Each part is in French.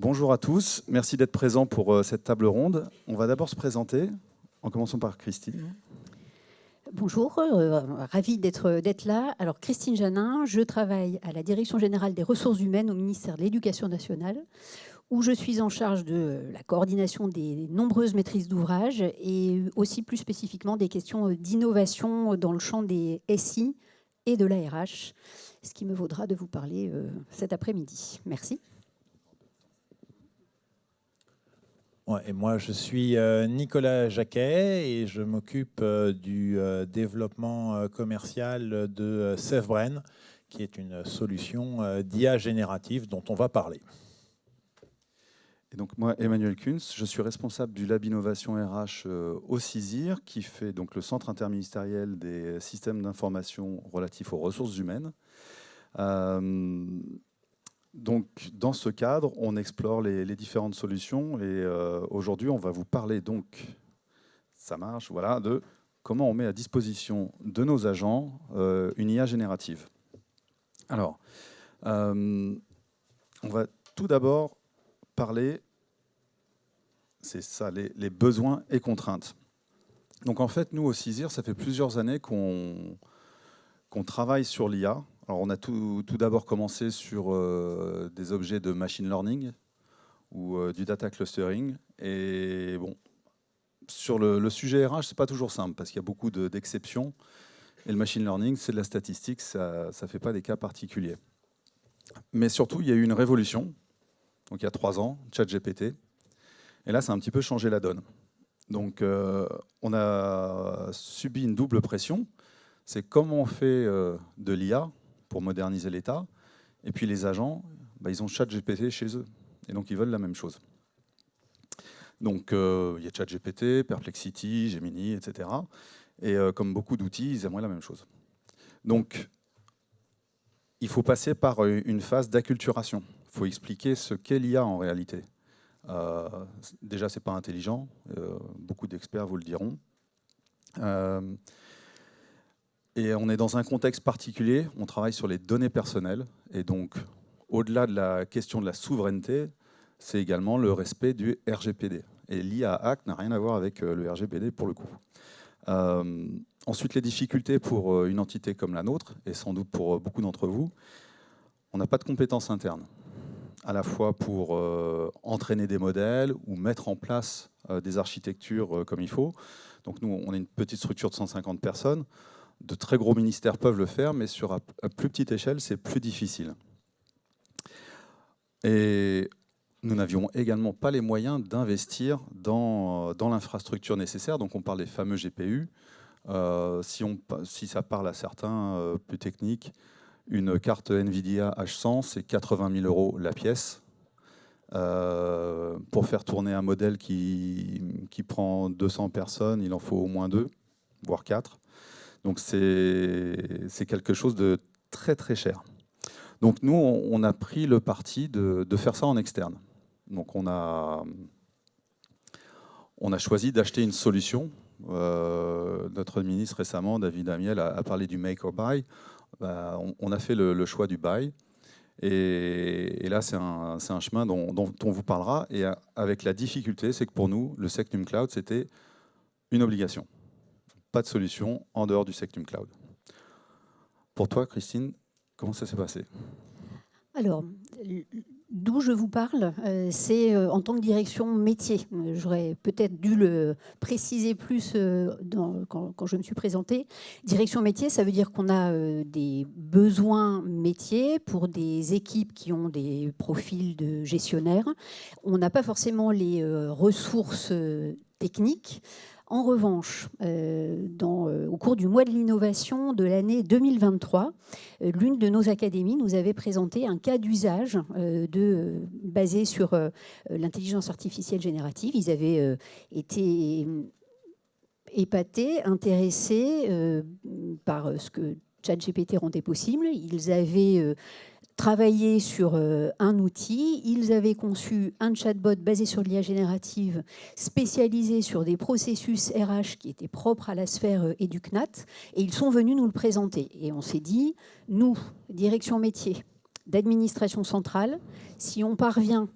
Bonjour à tous, merci d'être présents pour cette table ronde. On va d'abord se présenter, en commençant par Christine. Bonjour, ravie d'être là. Alors Christine Janin, je travaille à la Direction générale des ressources humaines au ministère de l'Éducation nationale, où je suis en charge de la coordination des nombreuses maîtrises d'ouvrage et aussi plus spécifiquement des questions d'innovation dans le champ des SI et de l'ARH, ce qui me vaudra de vous parler cet après-midi. Merci. Ouais, et moi, je suis Nicolas Jacquet et je m'occupe du développement commercial de SafeBrain, qui est une solution d'IA générative dont on va parler. Et donc moi, Emmanuel Kunz, je suis responsable du Lab Innovation RH au CISIR, qui fait donc le Centre interministériel des systèmes d'information relatifs aux ressources humaines. Donc, dans ce cadre, on explore les différentes solutions et aujourd'hui, on va vous parler donc, ça marche, voilà, de comment on met à disposition de nos agents une IA générative. Alors, on va tout d'abord parler, c'est ça, les besoins et contraintes. Donc en fait, nous au CISIR, ça fait plusieurs années qu'on travaille sur l'IA. Alors on a tout d'abord commencé sur des objets de machine learning ou du data clustering. Et bon, sur le sujet RH, c'est pas toujours simple parce qu'il y a beaucoup d'exceptions. Et le machine learning, c'est de la statistique, ça ne fait pas des cas particuliers. Mais surtout, il y a eu une révolution, donc il y a 3 ans, ChatGPT. Et là, ça a un petit peu changé la donne. Donc on a subi une double pression. C'est comment on fait de l'IA pour moderniser l'État. Et puis les agents, ils ont ChatGPT chez eux. Et donc ils veulent la même chose. Donc il y a ChatGPT, Perplexity, Gemini, etc. Et comme beaucoup d'outils, ils aimeraient la même chose. Donc il faut passer par une phase d'acculturation. Il faut expliquer ce qu'est l'IA en réalité. Déjà, ce n'est pas intelligent. Beaucoup d'experts vous le diront. Et on est dans un contexte particulier, on travaille sur les données personnelles, et donc au-delà de la question de la souveraineté, c'est également le respect du RGPD. Et l'IA Act n'a rien à voir avec le RGPD pour le coup. Ensuite, les difficultés pour une entité comme la nôtre, et sans doute pour beaucoup d'entre vous, on n'a pas de compétences internes, à la fois pour entraîner des modèles ou mettre en place des architectures comme il faut. Donc nous, on est une petite structure de 150 personnes. De très gros ministères peuvent le faire, mais sur à plus petite échelle, c'est plus difficile. Et nous n'avions également pas les moyens d'investir dans l'infrastructure nécessaire. Donc on parle des fameux GPU. Si ça parle à certains plus techniques, une carte NVIDIA H100, c'est 80 000 € la pièce. Pour faire tourner un modèle qui prend 200 personnes, il en faut au moins 2, voire 4. Donc c'est quelque chose de très très cher. Donc nous, on a pris le parti de faire ça en externe. Donc on a choisi d'acheter une solution. Notre ministre récemment, David Amiel, a parlé du make or buy. On a fait le choix du buy. Et là, c'est un chemin dont on vous parlera. Et avec la difficulté, c'est que pour nous, le Secnum Cloud, c'était une obligation. Pas de solution en dehors du Secnum Cloud. Pour toi, Christine, comment ça s'est passé ? Alors, d'où je vous parle, c'est en tant que direction métier. J'aurais peut-être dû le préciser plus quand je me suis présentée. Direction métier, ça veut dire qu'on a des besoins métiers pour des équipes qui ont des profils de gestionnaires. On n'a pas forcément les ressources techniques. En revanche, au cours du mois de l'innovation de l'année 2023, l'une de nos académies nous avait présenté un cas d'usage basé sur l'intelligence artificielle générative. Ils avaient été épatés, intéressés par ce que ChatGPT rendait possible. Ils avaient travaillé sur un outil. Ils avaient conçu un chatbot basé sur l'IA générative, spécialisé sur des processus RH qui étaient propres à la sphère EduCNAT, et ils sont venus nous le présenter. Et on s'est dit, nous, direction métier d'administration centrale, si on parvient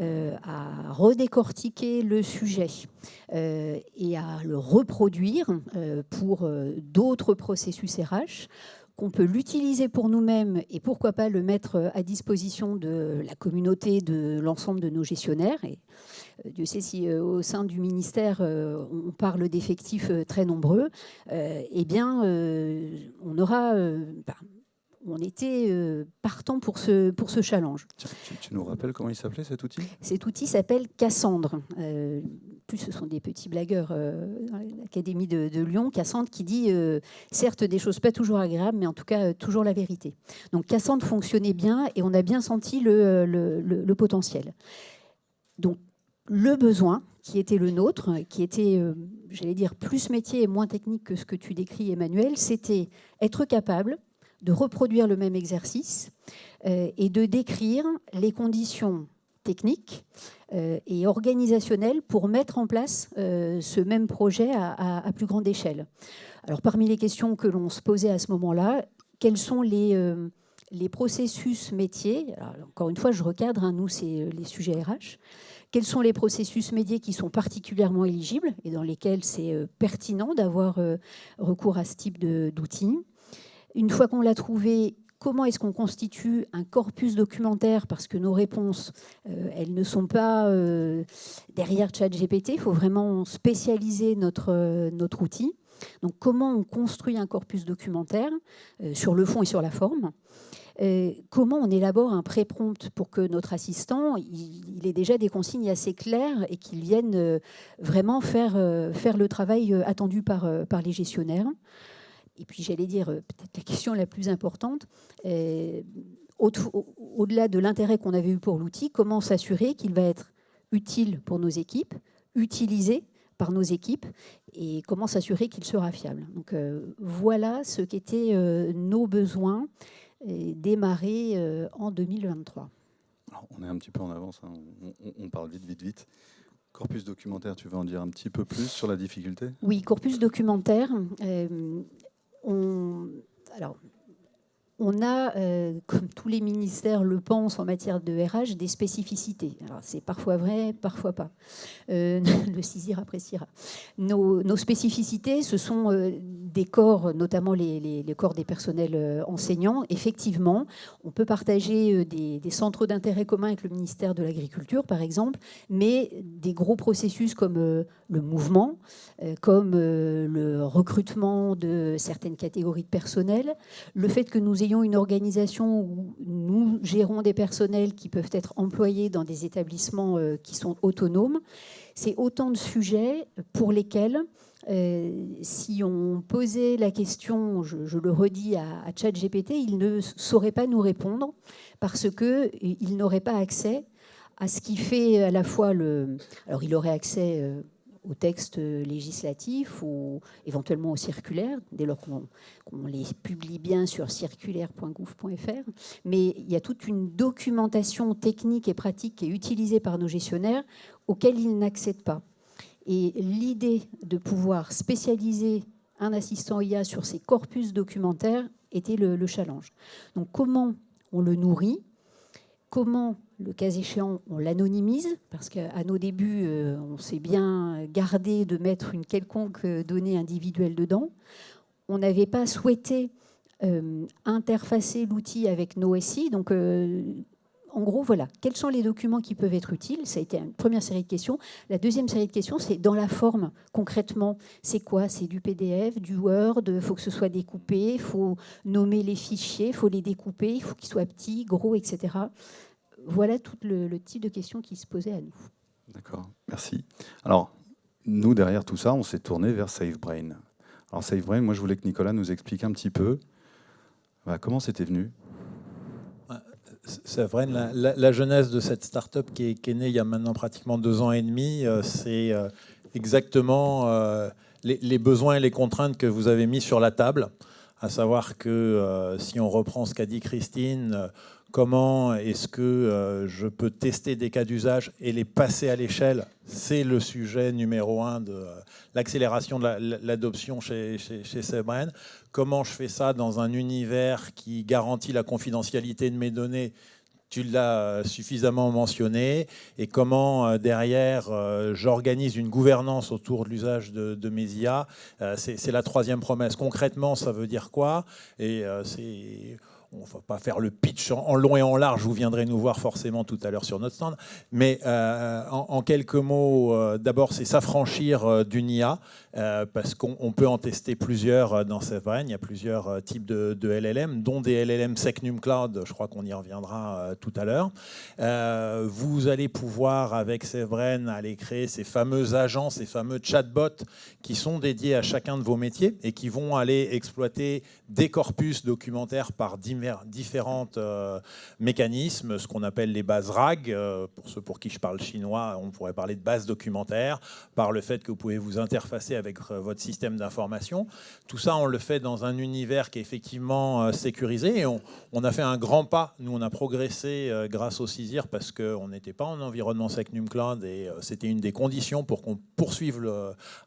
à redécortiquer le sujet et à le reproduire pour d'autres processus RH, qu'on peut l'utiliser pour nous-mêmes et pourquoi pas le mettre à disposition de la communauté, de l'ensemble de nos gestionnaires. Et Dieu sait si au sein du ministère, on parle d'effectifs très nombreux, eh bien, on était partant pour ce challenge. Tu nous rappelles comment il s'appelait cet outil ? Cet outil s'appelle Cassandre. Plus ce sont des petits blagueurs dans l'Académie de Lyon. Cassandre qui dit, certes, des choses pas toujours agréables, mais en tout cas, toujours la vérité. Donc Cassandre fonctionnait bien et on a bien senti le potentiel. Donc le besoin qui était le nôtre, qui était, j'allais dire, plus métier et moins technique que ce que tu décris, Emmanuel, c'était être capable de reproduire le même exercice et de décrire les conditions techniques et organisationnelles pour mettre en place ce même projet à plus grande échelle. Alors, parmi les questions que l'on se posait à ce moment-là, quels sont les processus métiers ? Alors, encore une fois, je recadre, hein, nous, c'est les sujets RH. Quels sont les processus métiers qui sont particulièrement éligibles et dans lesquels c'est pertinent d'avoir recours à ce type d'outils ? Une fois qu'on l'a trouvé, comment est-ce qu'on constitue un corpus documentaire ? Parce que nos réponses, elles ne sont pas derrière ChatGPT. Il faut vraiment spécialiser notre outil. Donc, comment on construit un corpus documentaire sur le fond et sur la forme ? Comment on élabore un pré-prompt pour que notre assistant il ait déjà des consignes assez claires et qu'il vienne vraiment faire le travail attendu par les gestionnaires ? Et puis, j'allais dire, peut-être la question la plus importante, au-delà de l'intérêt qu'on avait eu pour l'outil, comment s'assurer qu'il va être utile pour nos équipes, utilisé par nos équipes, et comment s'assurer qu'il sera fiable. Donc, voilà ce qu'étaient nos besoins démarrés en 2023. Alors, on est un petit peu en avance, hein. On parle vite. Corpus documentaire, tu veux en dire un petit peu plus sur la difficulté ? Oui, corpus documentaire. On a, comme tous les ministères le pensent en matière de RH, des spécificités. Alors, c'est parfois vrai, parfois pas. Le CISIR appréciera. Nos spécificités, ce sont des corps, notamment les corps des personnels enseignants. Effectivement, on peut partager des centres d'intérêt communs avec le ministère de l'Agriculture, par exemple, mais des gros processus comme le mouvement, comme le recrutement de certaines catégories de personnel, le fait que nous ayons une organisation où nous gérons des personnels qui peuvent être employés dans des établissements qui sont autonomes, c'est autant de sujets pour lesquels, si on posait la question, je le redis, à ChatGPT, il ne saurait pas nous répondre parce qu'il n'aurait pas accès à ce qui fait à la fois Alors, il aurait accès aux textes législatifs ou éventuellement aux circulaires, dès lors qu'on les publie bien sur circulaire.gouv.fr. Mais il y a toute une documentation technique et pratique qui est utilisée par nos gestionnaires auxquels ils n'accèdent pas. Et l'idée de pouvoir spécialiser un assistant IA sur ces corpus documentaires était le challenge. Donc comment on le nourrit ? Comment, le cas échéant, on l'anonymise ? Parce qu'à nos débuts, on s'est bien gardé de mettre une quelconque donnée individuelle dedans. On n'avait pas souhaité interfacer l'outil avec nos SI. Donc, en gros, voilà, quels sont les documents qui peuvent être utiles ? Ça a été une première série de questions. La deuxième série de questions, c'est dans la forme, concrètement, c'est quoi ? C'est du PDF, du Word, il faut que ce soit découpé, il faut nommer les fichiers, il faut les découper, il faut qu'ils soient petits, gros, etc. Voilà tout le type de questions qui se posaient à nous. D'accord, merci. Alors, nous, derrière tout ça, on s'est tourné vers SafeBrain. Alors, SafeBrain, moi, je voulais que Nicolas nous explique un petit peu comment c'était venu. SafeBrain, la genèse de cette start-up qui est née il y a maintenant pratiquement 2 ans et demi, c'est exactement les besoins et les contraintes que vous avez mis sur la table, à savoir que si on reprend ce qu'a dit Christine, comment est-ce que je peux tester des cas d'usage et les passer à l'échelle, c'est le sujet numéro 1 de l'accélération de l'adoption chez SafeBrain. Comment je fais ça dans un univers qui garantit la confidentialité de mes données Tu l'as suffisamment mentionné. Et comment, derrière, j'organise une gouvernance autour de l'usage de mes IA. C'est la troisième promesse. Concrètement, ça veut dire quoi? Et on ne va pas faire le pitch en long et en large, vous viendrez nous voir forcément tout à l'heure sur notre stand. Mais en quelques mots, d'abord, c'est s'affranchir d'une IA, parce qu'on peut en tester plusieurs dans SafeBrain. Il y a plusieurs types de LLM, dont des LLM Secnum Cloud, je crois qu'on y reviendra tout à l'heure. Vous allez pouvoir, avec SafeBrain, aller créer ces fameux agents, ces fameux chatbots qui sont dédiés à chacun de vos métiers et qui vont aller exploiter des corpus documentaires par différents mécanismes, ce qu'on appelle les bases RAG. Pour ceux pour qui je parle chinois, on pourrait parler de bases documentaires, par le fait que vous pouvez vous interfacer avec votre système d'information. Tout ça, on le fait dans un univers qui est effectivement sécurisé. Et on a fait un grand pas. Nous, on a progressé grâce au CISIR parce qu'on n'était pas en environnement Secnum Cloud et c'était une des conditions pour qu'on poursuive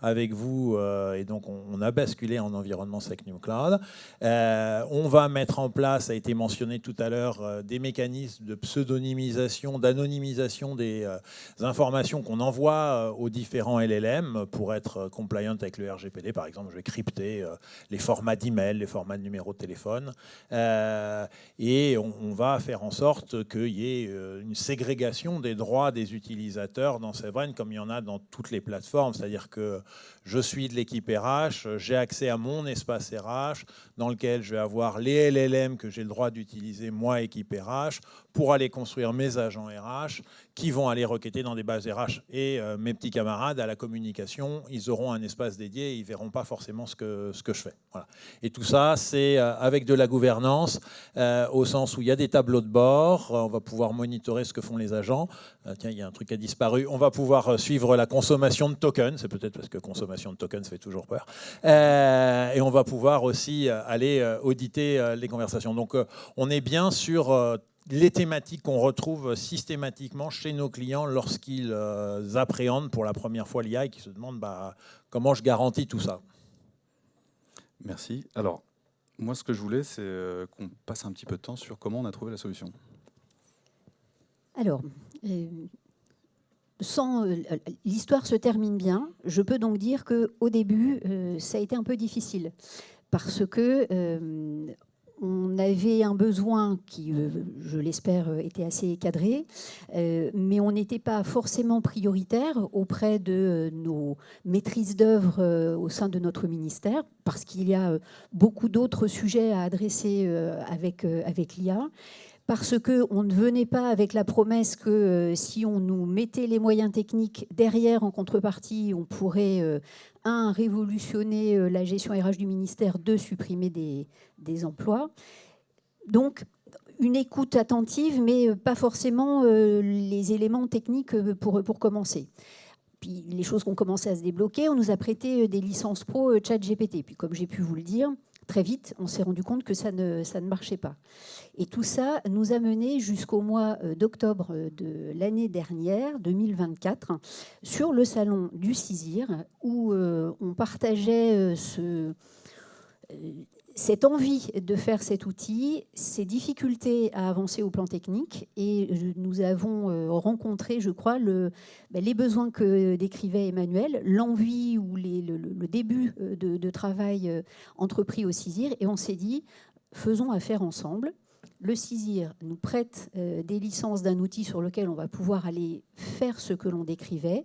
avec vous. Et donc, on a basculé en environnement Secnum Cloud. On va mettre en place, ça a été mentionné tout à l'heure, des mécanismes de pseudonymisation, d'anonymisation des informations qu'on envoie aux différents LLM pour être compliant avec le RGPD. Par exemple, je vais crypter les formats d'email, les formats de numéro de téléphone. Et on va faire en sorte qu'il y ait une ségrégation des droits des utilisateurs dans SafeBrain, comme il y en a dans toutes les plateformes. C'est-à-dire que je suis de l'équipe RH, j'ai accès à mon espace RH, dans lequel je vais avoir les LLM que j'ai le droit d'utiliser, moi, équipe RH, pour aller construire mes agents RH qui vont aller requêter dans des bases RH. Et mes petits camarades à la communication, ils auront un espace dédié et ils ne verront pas forcément ce que je fais. Voilà. Et tout ça, c'est avec de la gouvernance, au sens où il y a des tableaux de bord, on va pouvoir monitorer ce que font les agents. Tiens, il y a un truc qui a disparu. On va pouvoir suivre la consommation de tokens, c'est peut-être parce que consommation de tokens fait toujours peur. Et on va pouvoir aussi aller auditer les conversations. Donc on est bien sur les thématiques qu'on retrouve systématiquement chez nos clients lorsqu'ils appréhendent pour la première fois l'IA et qui se demandent comment je garantis tout ça. Merci. Alors, moi, ce que je voulais, c'est qu'on passe un petit peu de temps sur comment on a trouvé la solution. Alors, l'histoire se termine bien. Je peux donc dire qu'au début, ça a été un peu difficile parce que on avait un besoin qui, je l'espère, était assez cadré, mais on n'était pas forcément prioritaire auprès de nos maîtrises d'œuvre au sein de notre ministère, parce qu'il y a beaucoup d'autres sujets à adresser avec l'IA. Parce qu'on ne venait pas avec la promesse que si on nous mettait les moyens techniques derrière en contrepartie, on pourrait, révolutionner la gestion RH du ministère, supprimer des emplois. Donc, une écoute attentive, mais pas forcément les éléments techniques pour commencer. Puis les choses ont commencé à se débloquer. On nous a prêté des licences pro ChatGPT. Puis comme j'ai pu vous le dire, très vite, on s'est rendu compte que ça ne marchait pas. Et tout ça nous a mené jusqu'au mois d'octobre de l'année dernière, 2024, sur le salon du CISIR, où on partageait cette envie de faire cet outil, ces difficultés à avancer au plan technique. Et nous avons rencontré, je crois, les besoins que décrivait Emmanuel, l'envie ou le début de travail entrepris au CISIR. Et on s'est dit, faisons affaire ensemble. Le CISIR nous prête des licences d'un outil sur lequel on va pouvoir aller faire ce que l'on décrivait.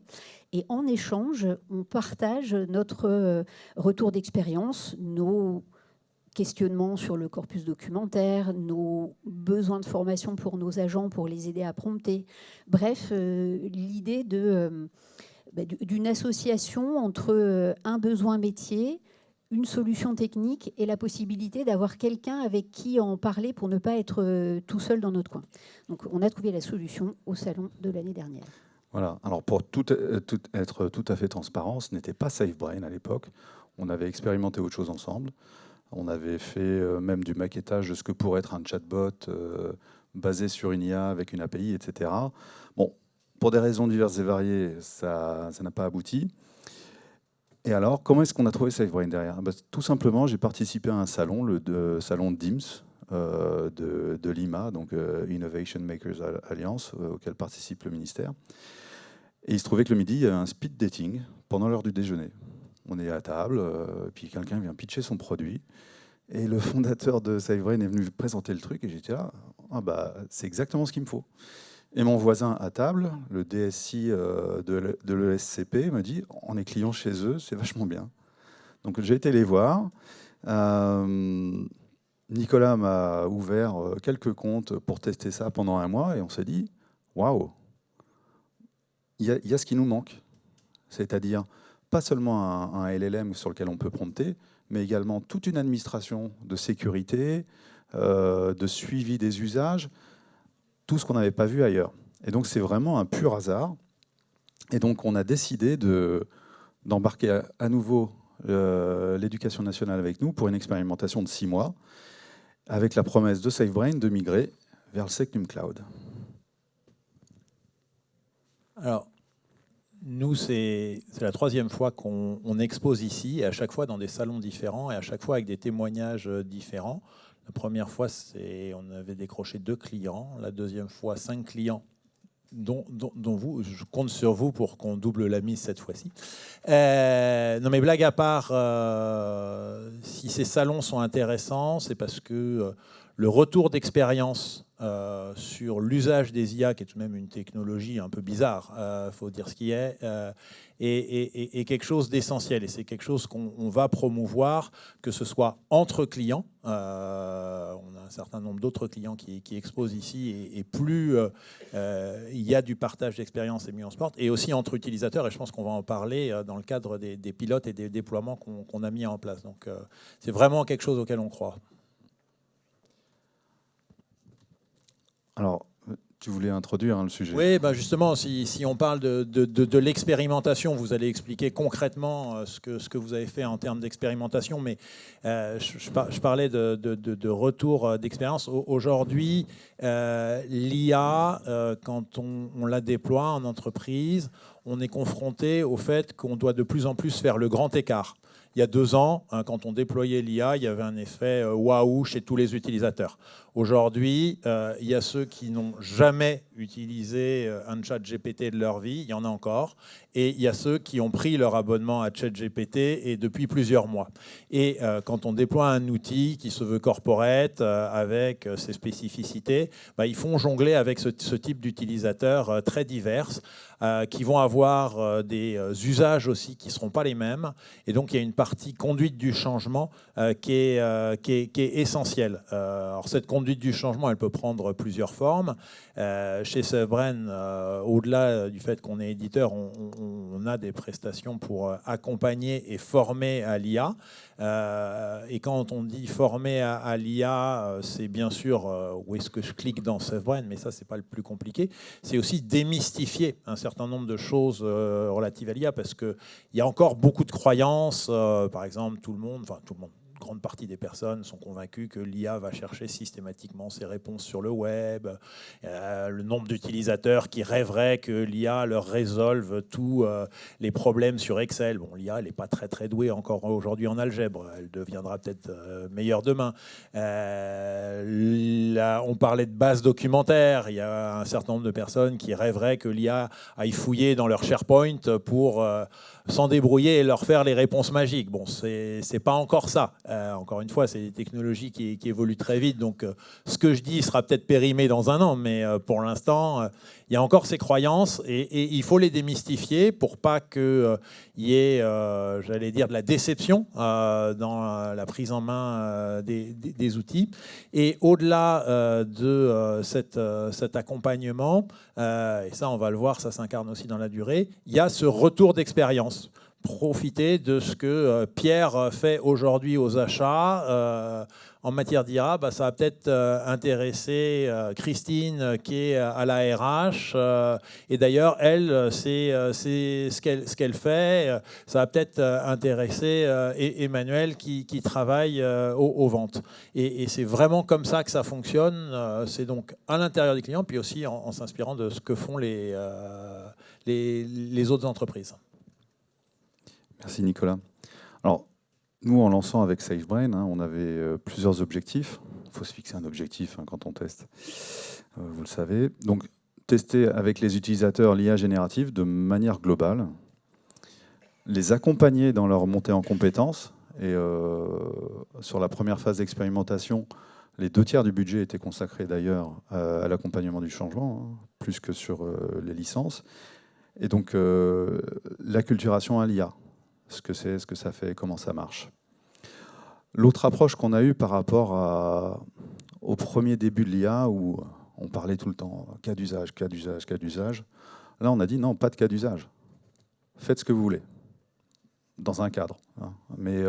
Et en échange, on partage notre retour d'expérience, nos questionnements sur le corpus documentaire, nos besoins de formation pour nos agents, pour les aider à prompter. Bref, l'idée d'une association entre un besoin métier, une solution technique et la possibilité d'avoir quelqu'un avec qui en parler pour ne pas être tout seul dans notre coin. Donc on a trouvé la solution au salon de l'année dernière. Voilà. Alors pour être tout à fait transparent, ce n'était pas SafeBrain à l'époque. On avait expérimenté autre chose ensemble. On avait fait même du maquettage de ce que pourrait être un chatbot basé sur une IA avec une API, etc. Bon, pour des raisons diverses et variées, ça n'a pas abouti. Et alors, comment est-ce qu'on a trouvé SafeBrain derrière ? Tout simplement, j'ai participé à un salon, le salon DIMS, de l'IMA, donc Innovation Makers Alliance, auquel participe le ministère. Et il se trouvait que le midi, il y a un speed dating pendant l'heure du déjeuner. On est à table, puis quelqu'un vient pitcher son produit. Et le fondateur de SafeBrain est venu présenter le truc, et j'étais là, ah bah, c'est exactement ce qu'il me faut. Et mon voisin à table, le DSI de l'ESCP, me dit, on est client chez eux, c'est vachement bien. Donc j'ai été les voir. Nicolas m'a ouvert quelques comptes pour tester ça pendant un mois, et on s'est dit, waouh, il y a ce qui nous manque. C'est-à-dire, pas seulement un LLM sur lequel on peut prompter, mais également toute une administration de sécurité, de suivi des usages, tout ce qu'on n'avait pas vu ailleurs. Et donc c'est vraiment un pur hasard. Et donc on a décidé d'embarquer à nouveau l'éducation nationale avec nous pour une expérimentation de 6 mois, avec la promesse de SafeBrain de migrer vers le Secnum Cloud. Alors, nous, c'est la 3e fois qu'on expose ici, et à chaque fois dans des salons différents, et à chaque fois avec des témoignages différents. La première fois, on avait décroché 2 clients. La 2e fois, 5 clients, dont vous. Je compte sur vous pour qu'on double la mise cette fois-ci. Non, mais blague à part, si ces salons sont intéressants, c'est parce que le retour d'expérience sur l'usage des IA, qui est tout de même une technologie un peu bizarre, faut dire ce qui est quelque chose d'essentiel. Et c'est quelque chose qu'on va promouvoir, que ce soit entre clients. On a un certain nombre d'autres clients qui exposent ici, et plus il y a du partage d'expérience, et mieux on se porte. Et aussi entre utilisateurs, et je pense qu'on va en parler dans le cadre des pilotes et des déploiements qu'on a mis en place. Donc c'est vraiment quelque chose auquel on croit. Alors, tu voulais introduire le sujet. Oui, ben justement, si on parle de l'expérimentation, vous allez expliquer concrètement ce que vous avez fait en termes d'expérimentation, mais je parlais de retour d'expérience. Aujourd'hui, l'IA, quand on la déploie en entreprise, on est confronté au fait qu'on doit de plus en plus faire le grand écart. Il y a 2 ans, quand on déployait l'IA, il y avait un effet waouh chez tous les utilisateurs. Aujourd'hui, il y a ceux qui n'ont jamais utilisé un chat GPT de leur vie, il y en a encore, et il y a ceux qui ont pris leur abonnement à ChatGPT et depuis plusieurs mois. Et quand on déploie un outil qui se veut corporate, avec ses spécificités, ils font jongler avec ce type d'utilisateurs très divers, qui vont avoir des usages aussi qui ne seront pas les mêmes. Et donc, il y a une partie conduite du changement qui est essentielle. Alors, cette conduite du changement, elle peut prendre plusieurs formes. Chez SafeBrain, au-delà du fait qu'on est éditeur, on a des prestations pour accompagner et former à l'IA. Et quand on dit former à l'IA, c'est bien sûr où est-ce que je clique dans SafeBrain, mais ça, c'est pas le plus compliqué. C'est aussi démystifier un certain nombre de choses relatives à l'IA, parce qu'il y a encore beaucoup de croyances. Par exemple, tout le monde, une grande partie des personnes sont convaincues que l'IA va chercher systématiquement ses réponses sur le web. Le nombre d'utilisateurs qui rêveraient que l'IA leur résolve tous les problèmes sur Excel. Bon, l'IA, elle n'est pas très très douée encore aujourd'hui en algèbre. Elle deviendra peut-être meilleure demain. Là, on parlait de base documentaire. Il y a un certain nombre de personnes qui rêveraient que l'IA aille fouiller dans leur SharePoint pour s'en débrouiller et leur faire les réponses magiques. Bon, c'est pas encore ça. Encore une fois, c'est des technologies qui évoluent très vite. Donc, ce que je dis sera peut-être périmé dans un an, mais pour l'instant, il y a encore ces croyances et il faut les démystifier pour pas qu'il y ait, j'allais dire, de la déception dans la prise en main des outils. Et au-delà de cet accompagnement, et ça, on va le voir, ça s'incarne aussi dans la durée, il y a ce retour d'expérience. Profiter de ce que Pierre fait aujourd'hui aux achats en matière d'IA, ça va peut-être intéresser Christine qui est à la RH. Et d'ailleurs, elle, c'est ce qu'elle fait. Ça va peut-être intéresser Emmanuel qui travaille aux ventes. Et c'est vraiment comme ça que ça fonctionne. C'est donc à l'intérieur des clients, puis aussi en s'inspirant de ce que font les autres entreprises. Merci Nicolas. Alors, nous, en lançant avec SafeBrain, on avait plusieurs objectifs. Il faut se fixer un objectif quand on teste, vous le savez. Donc, tester avec les utilisateurs l'IA générative de manière globale, les accompagner dans leur montée en compétences. Et sur la première phase d'expérimentation, les 2/3 du budget étaient consacrés d'ailleurs à l'accompagnement du changement, plus que sur les licences. Et donc, l'acculturation à l'IA, ce que c'est, ce que ça fait, comment ça marche. L'autre approche qu'on a eue par rapport au premier début de l'IA, où on parlait tout le temps cas d'usage, cas d'usage, cas d'usage, là on a dit non, pas de cas d'usage. Faites ce que vous voulez, dans un cadre. Mais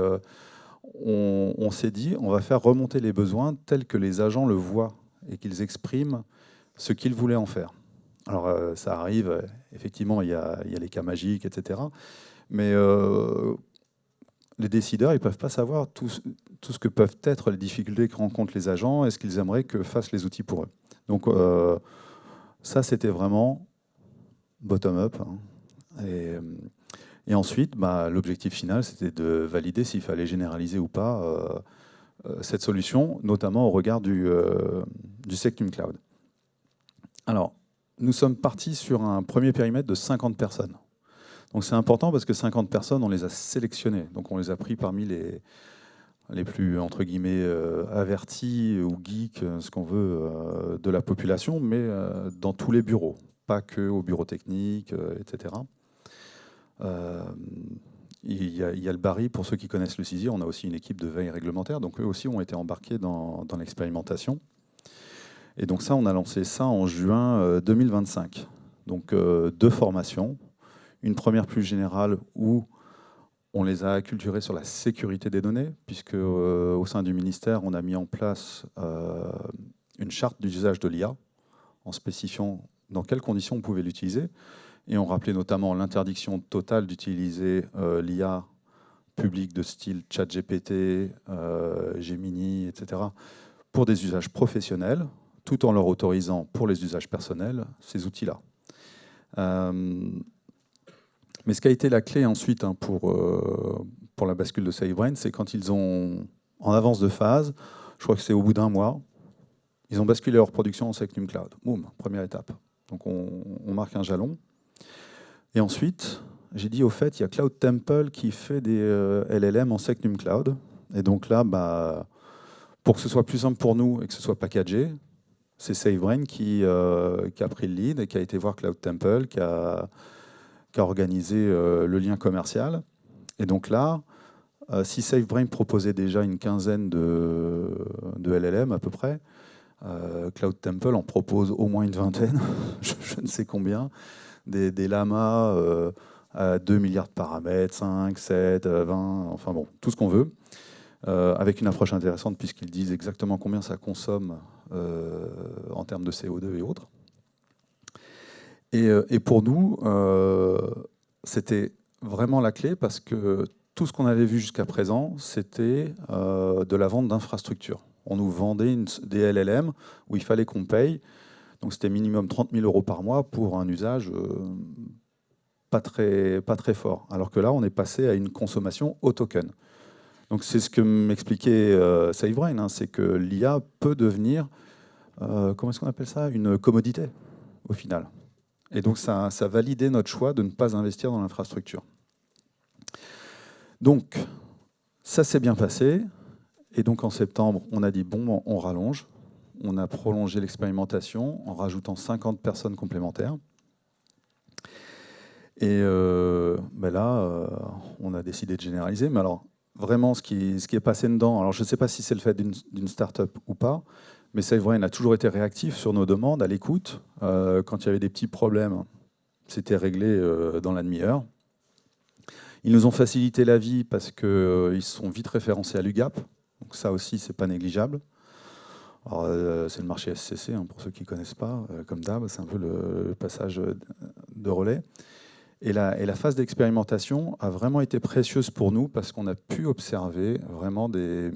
on s'est dit, on va faire remonter les besoins tels que les agents le voient et qu'ils expriment ce qu'ils voulaient en faire. Alors ça arrive, effectivement, il y a les cas magiques, etc. Mais les décideurs, ils ne peuvent pas savoir tout ce que peuvent être les difficultés que rencontrent les agents et ce qu'ils aimeraient que fassent les outils pour eux. Donc ça, c'était vraiment bottom-up. Et ensuite, l'objectif final, c'était de valider s'il fallait généraliser ou pas cette solution, notamment au regard du Secnum Cloud. Alors, nous sommes partis sur un premier périmètre de 50 personnes. Donc c'est important parce que 50 personnes, on les a sélectionnées. Donc on les a pris parmi les plus, entre guillemets, avertis ou geeks, ce qu'on veut, de la population, mais dans tous les bureaux, pas que au bureau technique, etc. Il y a le Barry, pour ceux qui connaissent le CISI, on a aussi une équipe de veille réglementaire, donc eux aussi ont été embarqués dans l'expérimentation. Et donc ça, on a lancé ça en juin 2025. Donc 2 formations. Une première plus générale où on les a acculturés sur la sécurité des données, puisque au sein du ministère, on a mis en place une charte d'usage de l'IA, en spécifiant dans quelles conditions on pouvait l'utiliser. Et on rappelait notamment l'interdiction totale d'utiliser l'IA publique de style ChatGPT, Gemini, etc., pour des usages professionnels, tout en leur autorisant pour les usages personnels ces outils-là. Mais ce qui a été la clé ensuite pour la bascule de SafeBrain, c'est quand ils ont, en avance de phase, je crois que c'est au bout d'un mois, ils ont basculé leur production en Secnum Cloud. Boum, première étape. Donc on marque un jalon. Et ensuite, j'ai dit au fait, il y a Cloud Temple qui fait des LLM en Secnum Cloud. Et donc là, pour que ce soit plus simple pour nous et que ce soit packagé, c'est SafeBrain qui a pris le lead et qui a été voir Cloud Temple, qui a organisé le lien commercial. Et donc là, si SafeBrain proposait déjà une quinzaine de LLM à peu près, Cloud Temple en propose au moins une vingtaine, je ne sais combien, des lamas à 2 milliards de paramètres, 5, 7, 20, enfin bon, tout ce qu'on veut, avec une approche intéressante puisqu'ils disent exactement combien ça consomme en termes de CO2 et autres. Et pour nous, c'était vraiment la clé parce que tout ce qu'on avait vu jusqu'à présent, c'était de la vente d'infrastructures. On nous vendait des LLM où il fallait qu'on paye. Donc c'était minimum 30 000 € par mois pour un usage pas très fort. Alors que là, on est passé à une consommation au token. Donc c'est ce que m'expliquait SafeBrain, c'est que l'IA peut devenir, comment est-ce qu'on appelle ça, une commodité au final. Et donc ça validait notre choix de ne pas investir dans l'infrastructure. Donc ça s'est bien passé. Et donc en septembre, on a dit bon, on rallonge. On a prolongé l'expérimentation en rajoutant 50 personnes complémentaires. Et là, on a décidé de généraliser. Mais alors, vraiment, ce qui est passé dedans, alors je ne sais pas si c'est le fait d'une start-up ou pas, mais SafeBrain a toujours été réactif sur nos demandes, à l'écoute. Quand il y avait des petits problèmes, c'était réglé dans la demi-heure. Ils nous ont facilité la vie parce qu'ils sont vite référencés à l'UGAP. Donc ça aussi, ce n'est pas négligeable. C'est le marché SCC, pour ceux qui ne connaissent pas, comme d'hab, c'est un peu le passage de relais. Et la phase d'expérimentation a vraiment été précieuse pour nous parce qu'on a pu observer vraiment des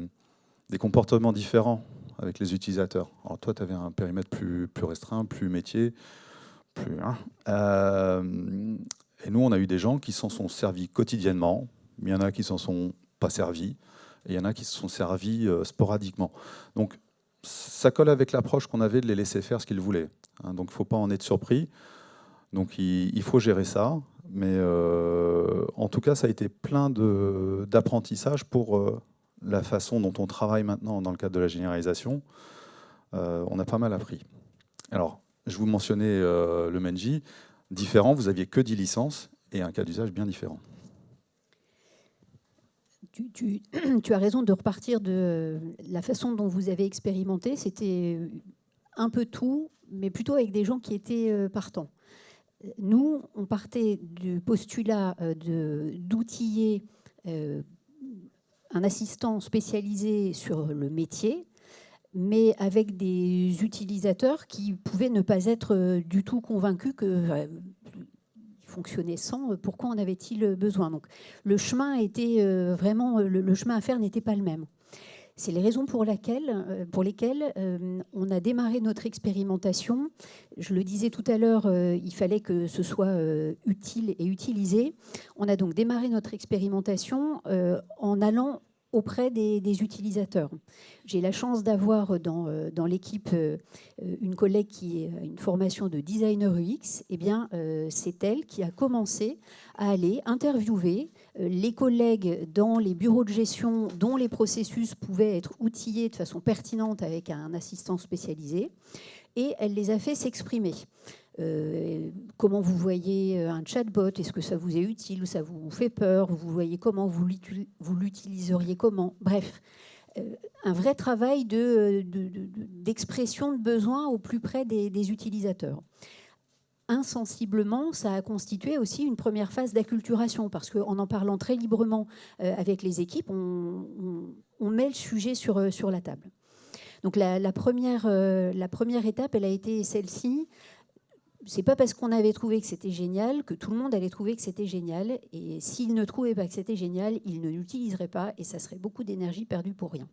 comportements différents avec les utilisateurs. Alors toi, tu avais un périmètre plus restreint, plus métier, et nous, on a eu des gens qui s'en sont servis quotidiennement. Il y en a qui s'en sont pas servis, et il y en a qui se sont servis sporadiquement. Donc, ça colle avec l'approche qu'on avait de les laisser faire ce qu'ils voulaient. Hein, donc, il ne faut pas en être surpris. Donc, il faut gérer ça. Mais en tout cas, ça a été plein d'apprentissage pour la façon dont on travaille maintenant dans le cadre de la généralisation. On a pas mal appris. Alors, je vous mentionnais le Menji. Différent, vous aviez que 10 licences et un cas d'usage bien différent. Tu as raison de repartir de la façon dont vous avez expérimenté. C'était un peu tout, mais plutôt avec des gens qui étaient partants. Nous, on partait du postulat d'outiller un assistant spécialisé sur le métier, mais avec des utilisateurs qui pouvaient ne pas être du tout convaincus que fonctionnait sans, pourquoi en avait-il besoin? Donc le chemin était vraiment, le chemin à faire n'était pas le même. C'est les raisons pour lesquelles on a démarré notre expérimentation. Je le disais tout à l'heure, il fallait que ce soit utile et utilisé. On a donc démarré notre expérimentation en allant auprès des utilisateurs. J'ai la chance d'avoir dans l'équipe une collègue qui a une formation de designer UX. Eh bien, c'est elle qui a commencé à aller interviewer les collègues dans les bureaux de gestion dont les processus pouvaient être outillés de façon pertinente avec un assistant spécialisé, et elle les a fait s'exprimer. Comment vous voyez un chatbot? Est-ce que ça vous est utile ou ça vous fait peur? Vous voyez comment vous l'utiliseriez comment? Bref, un vrai travail d'expression de besoin au plus près des utilisateurs. Insensiblement, ça a constitué aussi une première phase d'acculturation, parce qu'en en parlant très librement avec les équipes, on met le sujet sur la table. Donc la première étape, elle a été celle-ci. C'est pas parce qu'on avait trouvé que c'était génial que tout le monde allait trouver que c'était génial. Et s'ils ne trouvaient pas que c'était génial, ils ne l'utiliseraient pas et ça serait beaucoup d'énergie perdue pour rien.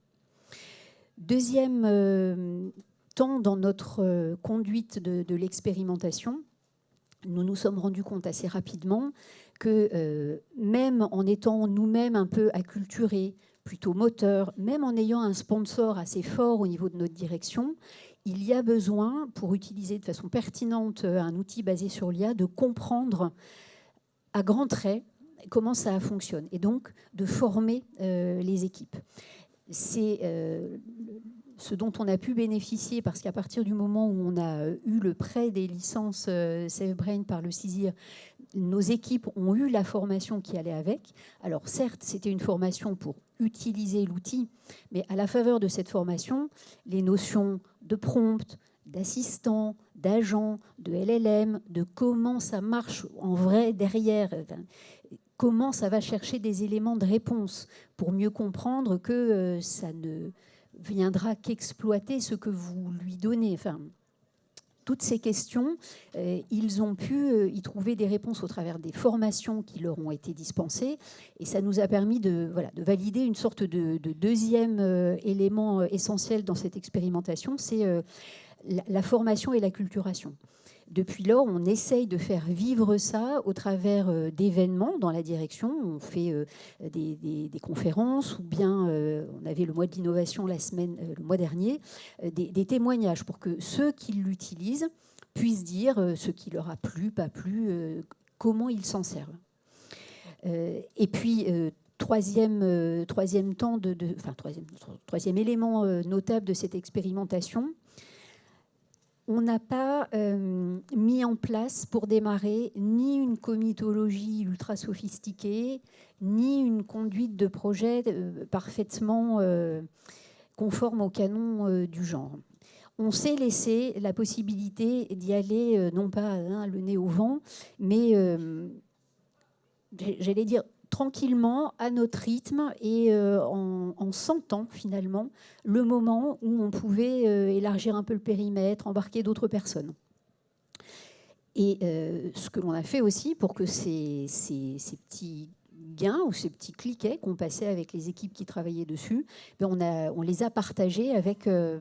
Deuxième temps dans notre conduite de l'expérimentation, nous nous sommes rendus compte assez rapidement que même en étant nous-mêmes un peu acculturés, plutôt moteurs, même en ayant un sponsor assez fort au niveau de notre direction, il y a besoin, pour utiliser de façon pertinente un outil basé sur l'IA, de comprendre à grands traits comment ça fonctionne et donc de former les équipes. C'est ce dont on a pu bénéficier, parce qu'à partir du moment où on a eu le prêt des licences SafeBrain par le CISIR, nos équipes ont eu la formation qui allait avec. Alors certes, c'était une formation pour utiliser l'outil, mais à la faveur de cette formation, les notions de prompt, d'assistant, d'agent, de LLM, de comment ça marche en vrai derrière, comment ça va chercher des éléments de réponse pour mieux comprendre que ça ne viendra qu'exploiter ce que vous lui donnez. Enfin, toutes ces questions, ils ont pu y trouver des réponses au travers des formations qui leur ont été dispensées. Et ça nous a permis de valider une sorte de deuxième élément essentiel dans cette expérimentation, c'est la formation et l'acculturation. Depuis lors, on essaye de faire vivre ça au travers d'événements dans la direction. On fait des conférences, ou bien on avait le mois de l'innovation le mois dernier, des témoignages pour que ceux qui l'utilisent puissent dire ce qui leur a plu, pas plu, comment ils s'en servent. Et puis, troisième élément notable de cette expérimentation, on n'a pas mis en place pour démarrer ni une comitologie ultra sophistiquée, ni une conduite de projet parfaitement conforme au canon du genre. On s'est laissé la possibilité d'y aller, non pas le nez au vent, mais j'allais dire tranquillement, à notre rythme, et en sentant finalement le moment où on pouvait élargir un peu le périmètre, embarquer d'autres personnes. Et ce que l'on a fait aussi pour que ces petits gains ou ces petits cliquets qu'on passait avec les équipes qui travaillaient dessus, on les a partagés avec le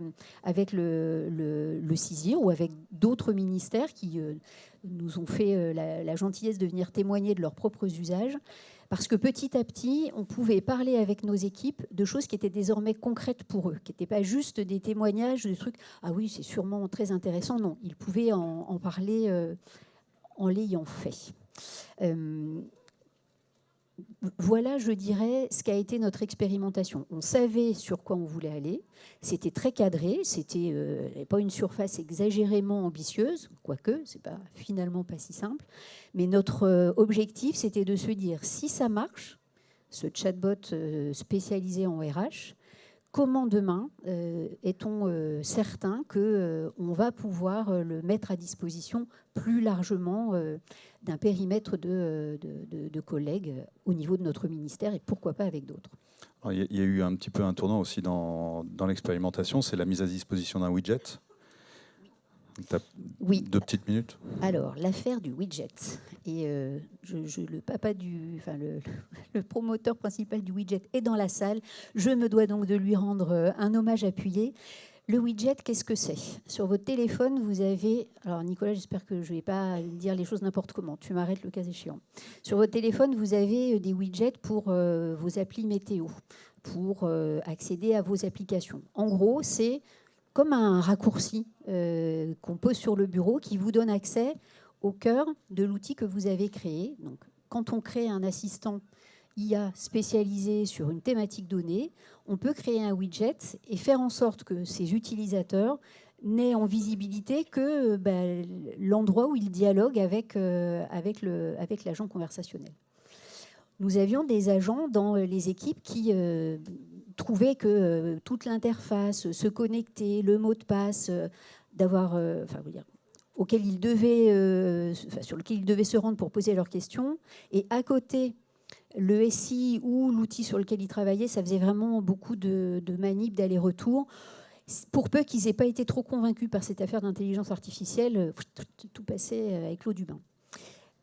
CISIR ou avec d'autres ministères qui nous ont fait la gentillesse de venir témoigner de leurs propres usages, parce que petit à petit, on pouvait parler avec nos équipes de choses qui étaient désormais concrètes pour eux, qui n'étaient pas juste des témoignages de trucs « Ah oui, c'est sûrement très intéressant ». Non, ils pouvaient en parler en l'ayant fait. Voilà, je dirais, ce qu'a été notre expérimentation. On savait sur quoi on voulait aller. C'était très cadré. C'était pas une surface exagérément ambitieuse, quoique, c'est pas finalement pas si simple. Mais notre objectif, c'était de se dire, si ça marche, ce chatbot spécialisé en RH, comment demain est-on certain qu'on va pouvoir le mettre à disposition plus largement d'un périmètre de collègues au niveau de notre ministère et pourquoi pas avec d'autres. Il y a eu un petit peu un tournant aussi dans l'expérimentation, c'est la mise à disposition d'un widget. Oui. 2 petites minutes. Alors, l'affaire du widget. Et le promoteur principal du widget est dans la salle. Je me dois donc de lui rendre un hommage appuyé. Le widget, qu'est-ce que c'est? Sur votre téléphone, vous avez... Alors, Nicolas, j'espère que je ne vais pas dire les choses n'importe comment. Tu m'arrêtes le cas échéant. Sur votre téléphone, vous avez des widgets pour vos applis météo, pour accéder à vos applications. En gros, c'est comme un raccourci qu'on pose sur le bureau qui vous donne accès au cœur de l'outil que vous avez créé. Donc, quand on crée un assistant IA spécialisé sur une thématique donnée, on peut créer un widget et faire en sorte que ces utilisateurs n'aient en visibilité que l'endroit où ils dialoguent avec l'agent conversationnel. Nous avions des agents dans les équipes qui trouvaient que toute l'interface, se connecter, le mot de passe, sur lequel ils devaient se rendre pour poser leurs questions, et à côté, le SI ou l'outil sur lequel ils travaillaient, ça faisait vraiment beaucoup de manip, d'aller-retour. Pour peu qu'ils n'aient pas été trop convaincus par cette affaire d'intelligence artificielle, tout passait avec l'eau du bain.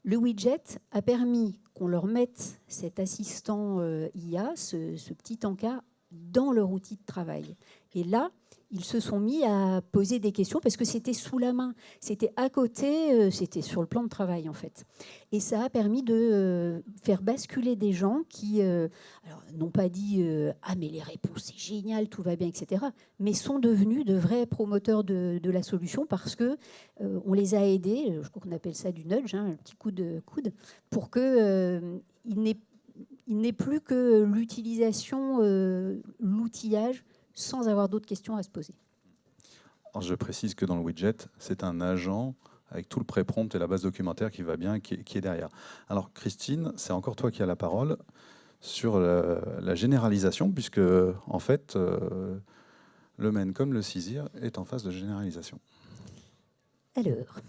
Le widget a permis qu'on leur mette cet assistant IA, ce petit encas, dans leur outil de travail. Et là, ils se sont mis à poser des questions parce que c'était sous la main, c'était à côté, c'était sur le plan de travail en fait. Et ça a permis de faire basculer des gens qui n'ont pas dit ah mais les réponses c'est génial, tout va bien, etc. Mais sont devenus de vrais promoteurs de la solution parce que on les a aidés, je crois qu'on appelle ça du nudge, un petit coup de coude, pour que il n'est plus que l'utilisation, l'outillage, sans avoir d'autres questions à se poser. Alors je précise que dans le widget, c'est un agent avec tout le pré-prompt et la base documentaire qui va bien, qui est derrière. Alors Christine, c'est encore toi qui as la parole sur la généralisation, puisque en fait, le MEN comme le CISIR est en phase de généralisation. Alors,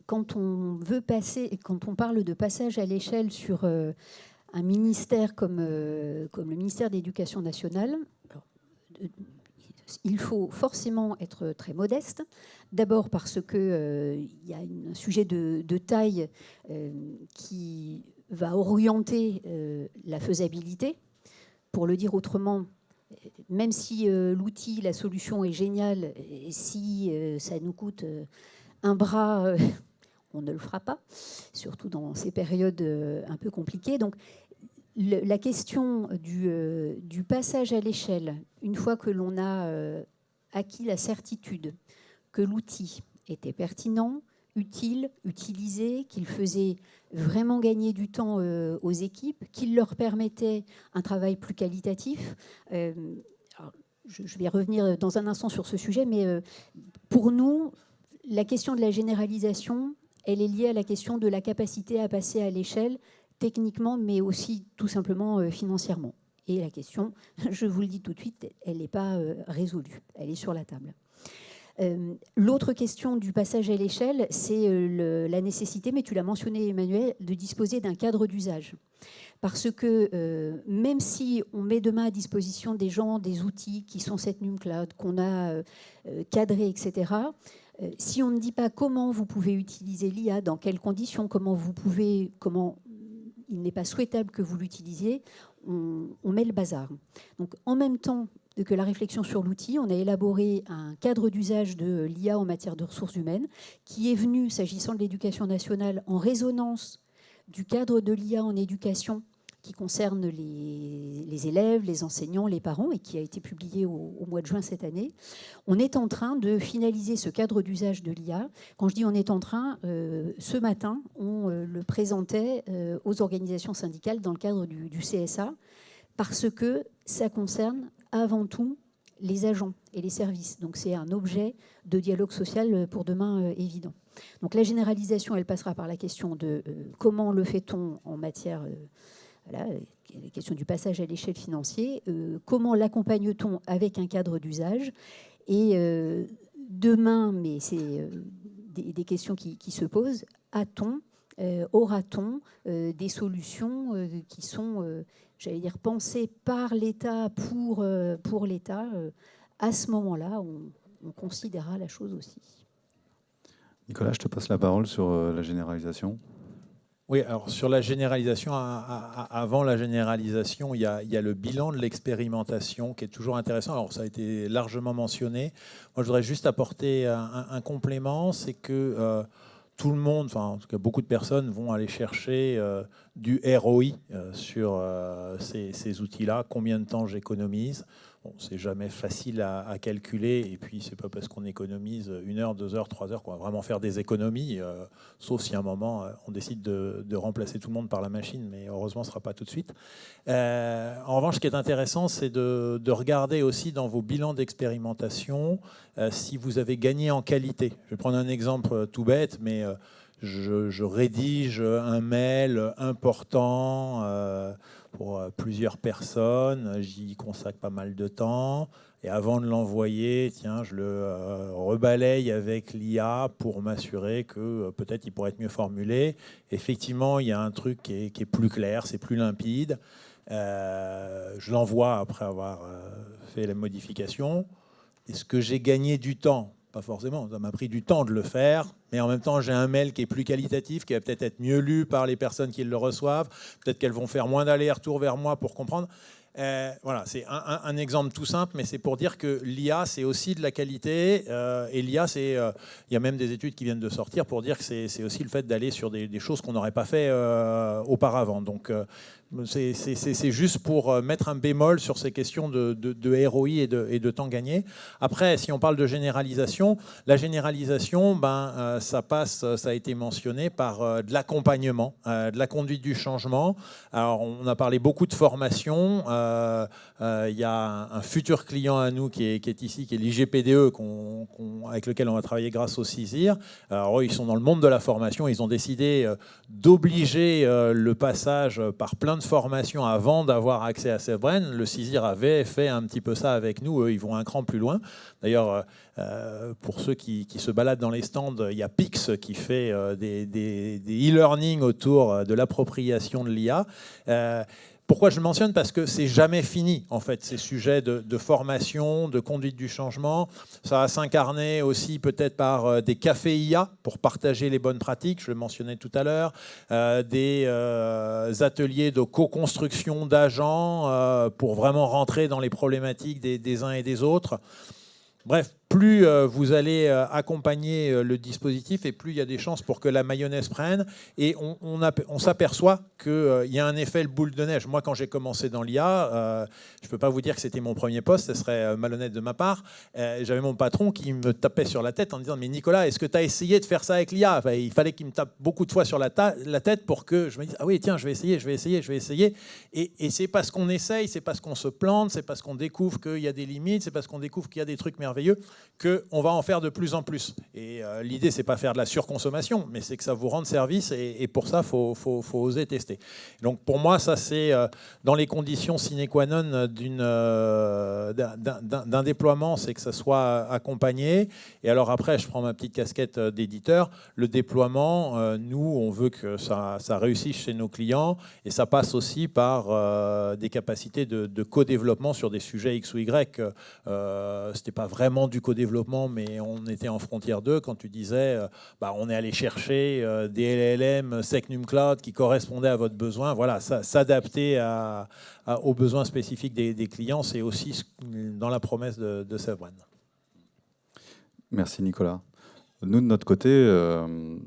quand on parle de passage à l'échelle sur un ministère comme le ministère de l'Éducation nationale, il faut forcément être très modeste. D'abord parce qu'il y a un sujet de taille qui va orienter la faisabilité. Pour le dire autrement, même si l'outil, la solution est géniale, et si ça nous coûte un bras, on ne le fera pas, surtout dans ces périodes un peu compliquées. Donc, la question du passage à l'échelle, une fois que l'on a acquis la certitude que l'outil était pertinent, utile, utilisé, qu'il faisait vraiment gagner du temps aux équipes, qu'il leur permettait un travail plus qualitatif. Alors, je vais revenir dans un instant sur ce sujet, mais pour nous, la question de la généralisation, elle est liée à la question de la capacité à passer à l'échelle, techniquement, mais aussi tout simplement financièrement. Et la question, je vous le dis tout de suite, elle n'est pas résolue, elle est sur la table. L'autre question du passage à l'échelle, c'est la nécessité, mais tu l'as mentionné Emmanuel, de disposer d'un cadre d'usage. Parce que même si on met demain à disposition des gens, des outils qui sont cette NumCloud, qu'on a cadrés, etc., si on ne dit pas comment vous pouvez utiliser l'IA, dans quelles conditions, comment il n'est pas souhaitable que vous l'utilisiez, on met le bazar. Donc en même temps que la réflexion sur l'outil. On a élaboré un cadre d'usage de l'IA en matière de ressources humaines qui est venu, s'agissant de l'éducation nationale, en résonance du cadre de l'IA en éducation qui concerne les élèves, les enseignants, les parents, et qui a été publié au mois de juin cette année. On est en train de finaliser ce cadre d'usage de l'IA. Quand je dis on est en train, ce matin, on le présentait aux organisations syndicales dans le cadre du CSA, parce que ça concerne avant tout les agents et les services. Donc c'est un objet de dialogue social pour demain évident. Donc la généralisation, elle passera par la question de comment le fait-on en matière... Voilà, la question du passage à l'échelle financière, comment l'accompagne-t-on avec un cadre d'usage. Et demain, mais c'est des questions qui se posent, aura-t-on des solutions qui sont, j'allais dire, pensées par l'État pour l'État. À ce moment-là, on considérera la chose aussi. Nicolas, je te passe la parole sur la généralisation. Oui, alors sur la généralisation, avant la généralisation, il y a le bilan de l'expérimentation qui est toujours intéressant. Alors ça a été largement mentionné. Moi, je voudrais juste apporter un complément, c'est que tout le monde, enfin en tout cas beaucoup de personnes vont aller chercher du ROI sur ces outils-là. Combien de temps j'économise ? Bon, c'est jamais facile à calculer, et puis c'est pas parce qu'on économise 1 heure, 2 heures, 3 heures qu'on va vraiment faire des économies, sauf si à un moment on décide de remplacer tout le monde par la machine, mais heureusement ce ne sera pas tout de suite. En revanche, ce qui est intéressant, c'est de regarder aussi dans vos bilans d'expérimentation si vous avez gagné en qualité. Je vais prendre un exemple tout bête, mais je rédige un mail important pour plusieurs personnes, j'y consacre pas mal de temps, et avant de l'envoyer, je le rebalaye avec l'IA pour m'assurer que peut-être il pourrait être mieux formulé. Effectivement, il y a un truc qui est plus clair, c'est plus limpide. Je l'envoie après avoir fait la modification. Est-ce que j'ai gagné du temps ? Pas forcément, ça m'a pris du temps de le faire, mais en même temps, j'ai un mail qui est plus qualitatif, qui va peut-être être mieux lu par les personnes qui le reçoivent, peut-être qu'elles vont faire moins d'allers-retours vers moi pour comprendre. Voilà, c'est un exemple tout simple, mais c'est pour dire que l'IA, c'est aussi de la qualité, et l'IA, il y a même des études qui viennent de sortir pour dire que c'est aussi le fait d'aller sur des choses qu'on n'aurait pas fait auparavant. Donc, c'est juste pour mettre un bémol sur ces questions de ROI et de temps gagné. Après, si on parle de généralisation, la généralisation, ça passe, ça a été mentionné, par de l'accompagnement, de la conduite du changement. Alors, on a parlé beaucoup de formation. Il y a un futur client à nous qui est ici, qui est l'IGPDE, avec lequel on va travailler grâce au CISIR. Alors, eux, ils sont dans le monde de la formation. Ils ont décidé d'obliger le passage par plein de formations avant d'avoir accès à SafeBrain. Le CISIR avait fait un petit peu ça avec nous. Eux, ils vont un cran plus loin. D'ailleurs, pour ceux qui se baladent dans les stands, il y a Pix qui fait des e-learning autour de l'appropriation de l'IA. Pourquoi je le mentionne ? Parce que c'est jamais fini, en fait, ces sujets de formation, de conduite du changement. Ça va s'incarner aussi peut-être par des cafés IA pour partager les bonnes pratiques, je le mentionnais tout à l'heure, des ateliers de co-construction d'agents pour vraiment rentrer dans les problématiques des uns et des autres. Bref, plus vous allez accompagner le dispositif et plus il y a des chances pour que la mayonnaise prenne. Et on s'aperçoit qu'il y a un effet le boule de neige. Moi, quand j'ai commencé dans l'IA, je ne peux pas vous dire que c'était mon premier poste, ce serait malhonnête de ma part. J'avais mon patron qui me tapait sur la tête en disant « Mais Nicolas, est-ce que tu as essayé de faire ça avec l'IA ?» Il fallait qu'il me tape beaucoup de fois sur la tête pour que je me dise « Ah oui, tiens, je vais essayer. » Et c'est parce qu'on essaye, c'est parce qu'on se plante, c'est parce qu'on découvre qu'il y a des limites, c'est parce qu'on découvre qu'il y a des trucs merveilleux qu'on va en faire de plus en plus. Et l'idée, c'est pas faire de la surconsommation, mais c'est que ça vous rende service, et pour ça, faut oser tester. Donc pour moi, ça c'est dans les conditions sine qua non d'un déploiement, c'est que ça soit accompagné. Et alors après, je prends ma petite casquette d'éditeur. Le déploiement, nous, on veut que ça réussisse chez nos clients, et ça passe aussi par des capacités de co-développement sur des sujets X ou Y. C'était pas vraiment du co-développement, mais on était en frontière 2 quand tu disais on est allé chercher des LLM SecNum Cloud qui correspondaient à votre besoin. Voilà, s'adapter aux besoins spécifiques des clients, c'est aussi dans la promesse de SafeBrain. Merci Nicolas. Nous, de notre côté,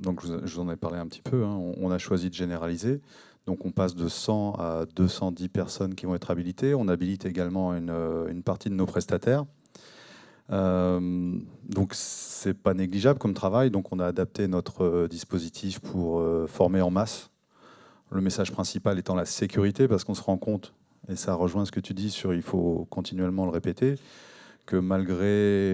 donc je vous en ai parlé un petit peu, hein, on a choisi de généraliser. Donc on passe de 100 à 210 personnes qui vont être habilitées. On habilite également une partie de nos prestataires. Donc c'est pas négligeable comme travail. Donc on a adapté notre dispositif pour former en masse. Le message principal étant la sécurité, parce qu'on se rend compte, et ça rejoint ce que tu dis sur il faut continuellement le répéter, que malgré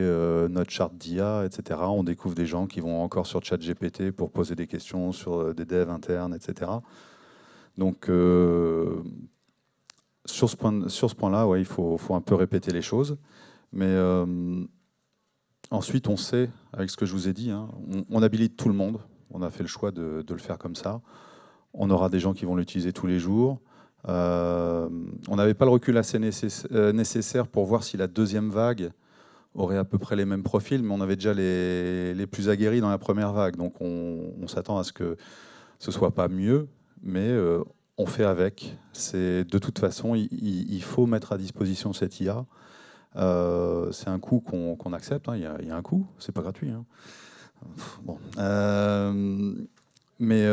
notre charte d'IA, etc., on découvre des gens qui vont encore sur ChatGPT pour poser des questions sur des devs internes, etc. Donc, sur ce point-là, ouais, il faut un peu répéter les choses. Mais ensuite, on sait, avec ce que je vous ai dit, hein, on habilite tout le monde. On a fait le choix de le faire comme ça. On aura des gens qui vont l'utiliser tous les jours. On n'avait pas le recul assez nécessaire pour voir si la deuxième vague aurait à peu près les mêmes profils, mais on avait déjà les plus aguerris dans la première vague. Donc on s'attend à ce que ce ne soit pas mieux, mais on fait avec. De toute façon, il faut mettre à disposition cette IA. C'est un coût qu'on accepte. Hein. Il y a un coût, c'est pas gratuit. Hein. Bon. Mais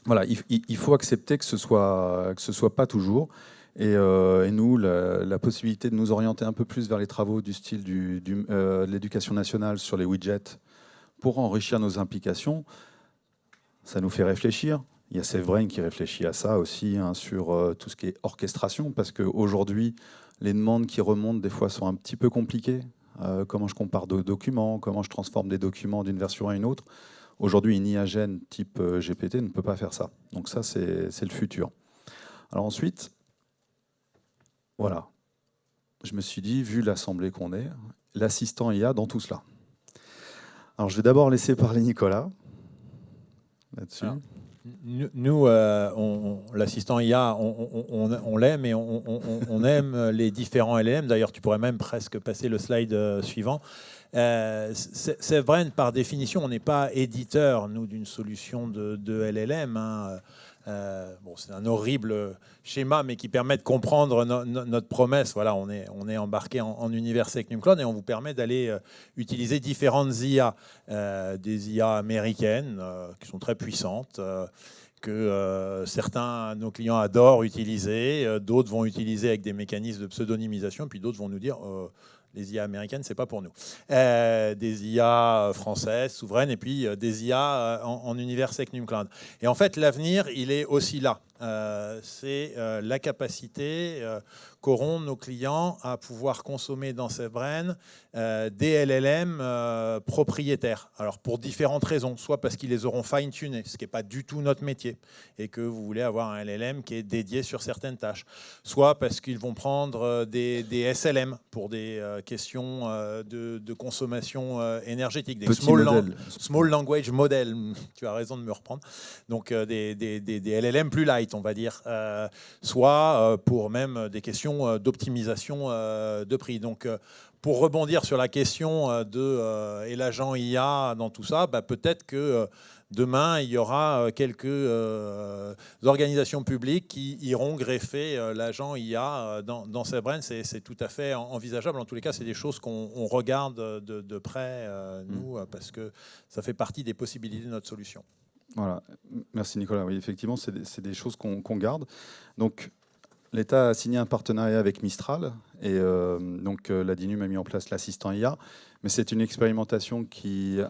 voilà, il faut accepter que ce soit pas toujours. Et nous, la possibilité de nous orienter un peu plus vers les travaux du style de l'éducation nationale sur les widgets pour enrichir nos implications, ça nous fait réfléchir. Il y a SafeBrain qui réfléchit à ça aussi, hein, sur tout ce qui est orchestration, parce qu'aujourd'hui, les demandes qui remontent des fois sont un petit peu compliquées. Comment je compare deux documents, comment je transforme des documents d'une version à une autre. Aujourd'hui, une IA-gène type GPT ne peut pas faire ça. Donc ça, c'est le futur. Alors ensuite, voilà. Je me suis dit, vu l'assemblée qu'on est, l'assistant IA dans tout cela. Alors je vais d'abord laisser parler Nicolas là-dessus. Nous, l'assistant IA, on l'aime et on aime les différents LLM. D'ailleurs, tu pourrais même presque passer le slide suivant. SafeBrain, par définition, on n'est pas éditeur, nous, d'une solution de LLM. Hein. C'est un horrible schéma, mais qui permet de comprendre notre promesse. Voilà, on est embarqué en univers SecNum Cloud et on vous permet d'aller utiliser différentes IA, des IA américaines qui sont très puissantes, que certains de nos clients adorent utiliser, d'autres vont utiliser avec des mécanismes de pseudonymisation, puis d'autres vont nous dire les IA américaines, c'est pas pour nous. Des IA françaises, souveraines, et puis des IA en univers SecNum Cloud. Et en fait, l'avenir, il est aussi là. C'est la capacité qu'auront nos clients à pouvoir consommer dans SafeBrain des LLM propriétaires. Alors, pour différentes raisons. Soit parce qu'ils les auront fine-tunés, ce qui n'est pas du tout notre métier, et que vous voulez avoir un LLM qui est dédié sur certaines tâches. Soit parce qu'ils vont prendre des SLM pour des questions de consommation énergétique. Des small language model. Tu as raison de me reprendre. Donc, des LLM plus light, on va dire. Soit pour même des questions d'optimisation de prix. Donc, pour rebondir sur la question et l'agent IA dans tout ça, peut-être que demain, il y aura quelques organisations publiques qui iront greffer l'agent IA dans SafeBrain. C'est tout à fait envisageable. En tous les cas, c'est des choses qu'on regarde de près, nous, parce que ça fait partie des possibilités de notre solution. Voilà. Merci Nicolas. Oui, effectivement, c'est des choses qu'on garde. Donc, l'État a signé un partenariat avec Mistral et donc la DINUM a mis en place l'assistant IA, mais c'est une expérimentation qui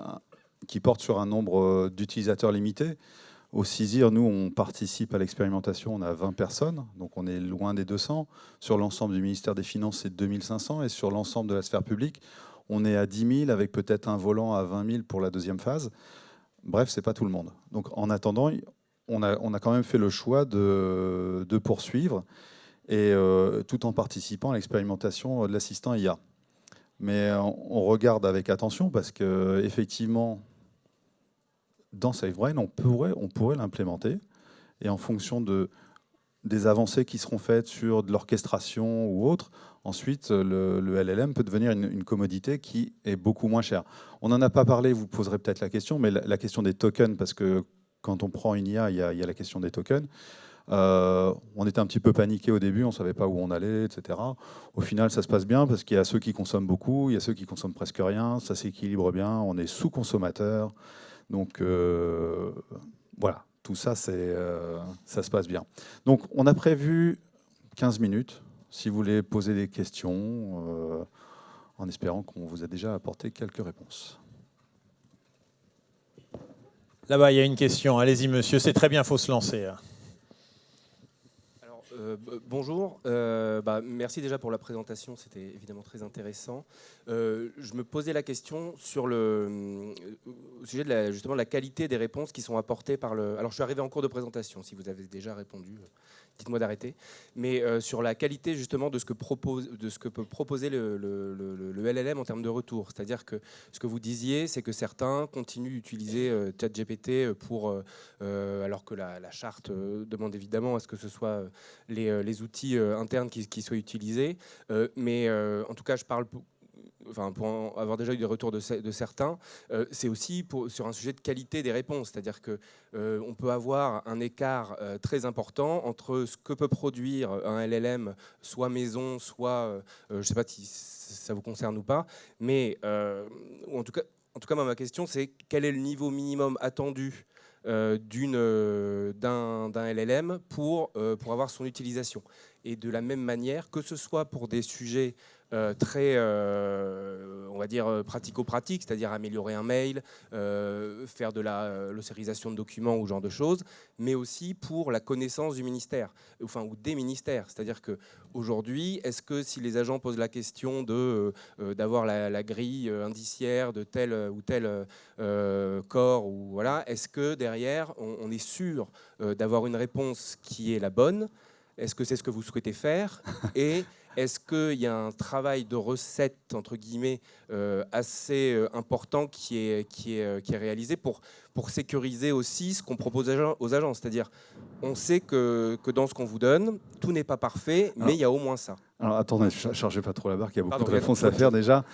porte sur un nombre d'utilisateurs limité. Au CISIR, nous, on participe à l'expérimentation, on a 20 personnes, donc on est loin des 200. Sur l'ensemble du ministère des Finances, c'est 2500, et sur l'ensemble de la sphère publique, on est à 10 000, avec peut-être un volant à 20 000 pour la deuxième phase. Bref, c'est pas tout le monde. Donc en attendant, on a quand même fait le choix de poursuivre, et tout en participant à l'expérimentation de l'assistant IA. Mais on regarde avec attention parce qu'effectivement, dans SafeBrain, on pourrait l'implémenter. Et en fonction des avancées qui seront faites sur de l'orchestration ou autre, ensuite, le LLM peut devenir une commodité qui est beaucoup moins chère. On n'en a pas parlé, vous poserez peut-être la question, mais la question des tokens, parce que quand on prend une IA, il y a la question des tokens. On était un petit peu paniqué au début, on ne savait pas où on allait, etc. Au final, ça se passe bien parce qu'il y a ceux qui consomment beaucoup, il y a ceux qui consomment presque rien, ça s'équilibre bien, on est sous-consommateur. Donc voilà, tout ça, ça se passe bien. Donc on a prévu 15 minutes, si vous voulez poser des questions, en espérant qu'on vous a déjà apporté quelques réponses. Là-bas, il y a une question. Allez-y, monsieur, c'est très bien, il faut se lancer. Bonjour, merci déjà pour la présentation, c'était évidemment très intéressant. Je me posais la question sur au sujet de justement de la qualité des réponses qui sont apportées par le... Alors je suis arrivé en cours de présentation, si vous avez déjà répondu, dites-moi d'arrêter. Mais sur la qualité justement de ce que peut proposer le LLM en termes de retour. C'est-à-dire que ce que vous disiez, c'est que certains continuent d'utiliser ChatGPT alors que la charte demande évidemment à ce que ce soit les outils internes qui soient utilisés. Mais en tout cas, je parle pour avoir déjà eu des retours de certains, c'est aussi sur un sujet de qualité des réponses. C'est-à-dire qu'on peut avoir un écart très important entre ce que peut produire un LLM, soit maison, soit... je ne sais pas si ça vous concerne ou pas, mais en tout cas, ma question, c'est quel est le niveau minimum attendu d'un LLM pour avoir son utilisation. Et de la même manière, que ce soit pour des sujets très, on va dire, pratico-pratiques, c'est-à-dire améliorer un mail, faire de la localisation de documents ou ce genre de choses, mais aussi pour la connaissance du ministère, ou des ministères. C'est-à-dire qu'aujourd'hui, est-ce que si les agents posent la question d'avoir la grille indiciaire de tel ou tel corps, ou voilà, est-ce que derrière, on est sûr d'avoir une réponse qui est la bonne? Est-ce que c'est ce que vous souhaitez faire? Et est-ce qu'il y a un travail de recette, entre guillemets, assez important qui est réalisé pour sécuriser aussi ce qu'on propose aux agents? C'est-à-dire, on sait que dans ce qu'on vous donne, tout n'est pas parfait, mais il y a au moins ça. Alors attendez, ne chargez pas trop la barre, il y a beaucoup Pardon, de réponses à faire déjà.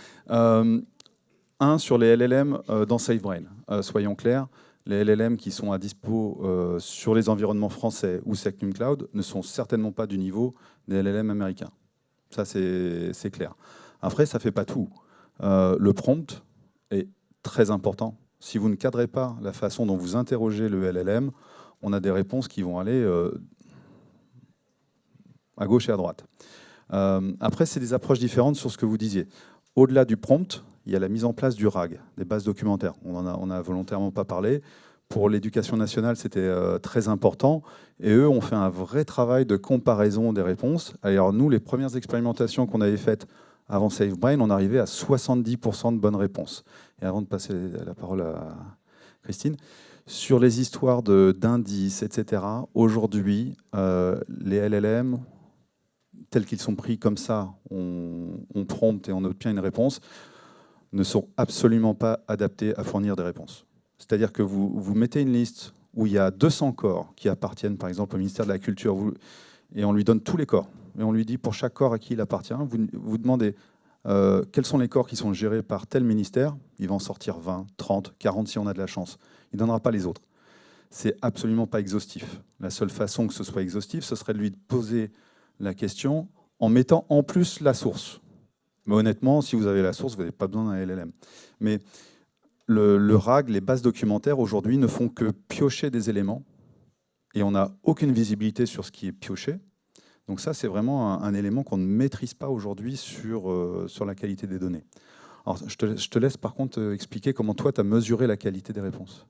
Sur les LLM dans SafeBrain, soyons clairs. Les LLM qui sont à dispo sur les environnements français ou Secnum Cloud ne sont certainement pas du niveau des LLM américains. Ça, c'est clair. Après, ça ne fait pas tout. Le prompt est très important. Si vous ne cadrez pas la façon dont vous interrogez le LLM, on a des réponses qui vont aller à gauche et à droite. Après, c'est des approches différentes sur ce que vous disiez. Au-delà du prompt, il y a la mise en place du RAG, des bases documentaires. On n'a volontairement pas parlé. Pour l'éducation nationale, c'était très important. Et eux ont fait un vrai travail de comparaison des réponses. Alors nous, les premières expérimentations qu'on avait faites avant SafeBrain, on arrivait à 70% de bonnes réponses. Et avant de passer la parole à Christine, sur les histoires d'indices, etc., aujourd'hui, les LLM, tels qu'ils sont pris comme ça, on prompte et on obtient une réponse, ne sont absolument pas adaptés à fournir des réponses. C'est-à-dire que vous mettez une liste où il y a 200 corps qui appartiennent par exemple au ministère de la Culture, et on lui donne tous les corps. Et on lui dit pour chaque corps à qui il appartient, vous demandez quels sont les corps qui sont gérés par tel ministère, il va en sortir 20, 30, 40 si on a de la chance. Il ne donnera pas les autres. C'est absolument pas exhaustif. La seule façon que ce soit exhaustif, ce serait de lui poser la question en mettant en plus la source. Mais honnêtement, si vous avez la source, vous n'avez pas besoin d'un LLM. Mais le RAG, les bases documentaires, aujourd'hui, ne font que piocher des éléments et on n'a aucune visibilité sur ce qui est pioché. Donc ça, c'est vraiment un élément qu'on ne maîtrise pas aujourd'hui sur la qualité des données. Alors, je te laisse par contre expliquer comment toi, tu as mesuré la qualité des réponses.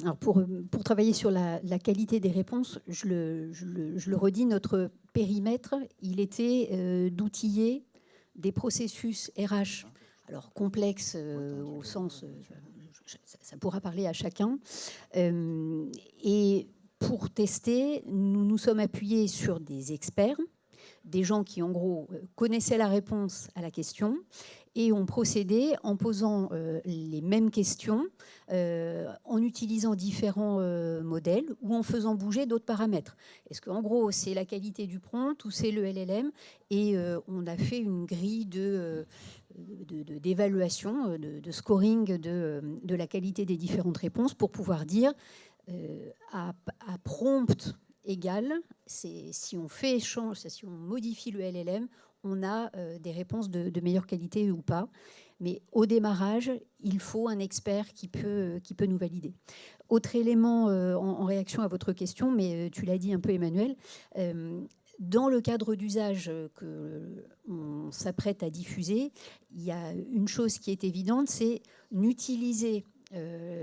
Alors pour travailler sur la qualité des réponses, je le redis, notre périmètre, il était d'outiller des processus RH, alors complexes au sens, ça pourra parler à chacun, et pour tester, nous nous sommes appuyés sur des experts, des gens qui en gros connaissaient la réponse à la question et ont procédé en posant les mêmes questions, en utilisant différents modèles ou en faisant bouger d'autres paramètres. Est-ce qu'en gros, c'est la qualité du prompt ou c'est le LLM? Et on a fait une grille d'évaluation, de scoring de la qualité des différentes réponses pour pouvoir dire à prompt égal, si on fait échange, si on modifie le LLM, on a des réponses de meilleure qualité ou pas. Mais au démarrage, il faut un expert qui peut nous valider. Autre élément en réaction à votre question, mais tu l'as dit un peu Emmanuel, dans le cadre d'usage qu'on s'apprête à diffuser, il y a une chose qui est évidente, c'est n'utiliser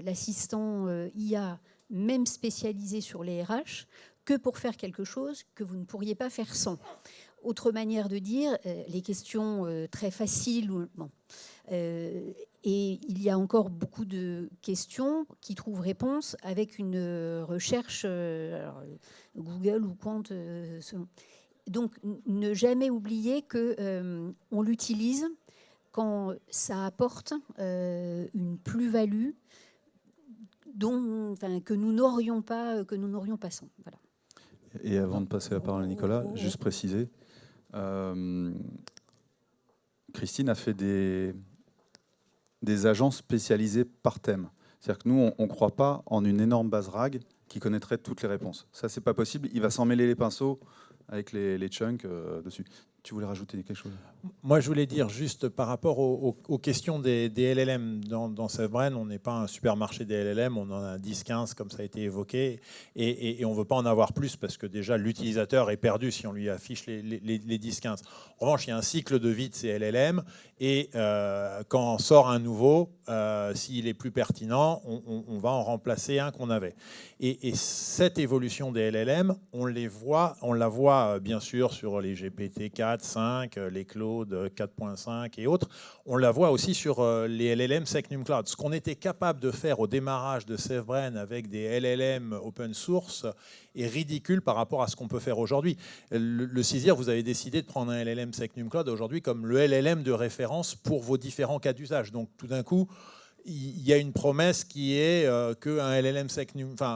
l'assistant IA, même spécialisé sur les RH, que pour faire quelque chose que vous ne pourriez pas faire sans. Autre manière de dire, les questions très faciles. Et il y a encore beaucoup de questions qui trouvent réponse avec une recherche alors, Google ou Quant. Donc, ne jamais oublier qu'on l'utilise quand ça apporte une plus-value que nous n'aurions pas sans. Voilà. Et avant de passer la parole à Nicolas, juste préciser, Christine a fait des agents spécialisés par thème. C'est-à-dire que nous, on ne croit pas en une énorme base RAG qui connaîtrait toutes les réponses. Ça, c'est pas possible. Il va s'en mêler les pinceaux avec les chunks dessus. Tu voulais rajouter quelque chose? Moi, je voulais dire juste par rapport aux questions des LLM. Dans SafeBrain, on n'est pas un supermarché des LLM, on en a 10-15 comme ça a été évoqué, et on ne veut pas en avoir plus parce que déjà l'utilisateur est perdu si on lui affiche les 10-15. En revanche, il y a un cycle de vie de ces LLM, et quand on sort un nouveau, s'il est plus pertinent, on va en remplacer un qu'on avait. Et cette évolution des LLM, on la voit bien sûr sur les GPT-4, 5, les Claude 4.5 et autres. On la voit aussi sur les LLM Secnum Cloud. Ce qu'on était capable de faire au démarrage de SafeBrain avec des LLM open source est ridicule par rapport à ce qu'on peut faire aujourd'hui. Le CISIR, vous avez décidé de prendre un LLM Secnum Cloud aujourd'hui comme le LLM de référence pour vos différents cas d'usage. Donc tout d'un coup, il y a une promesse qui est qu'un LLM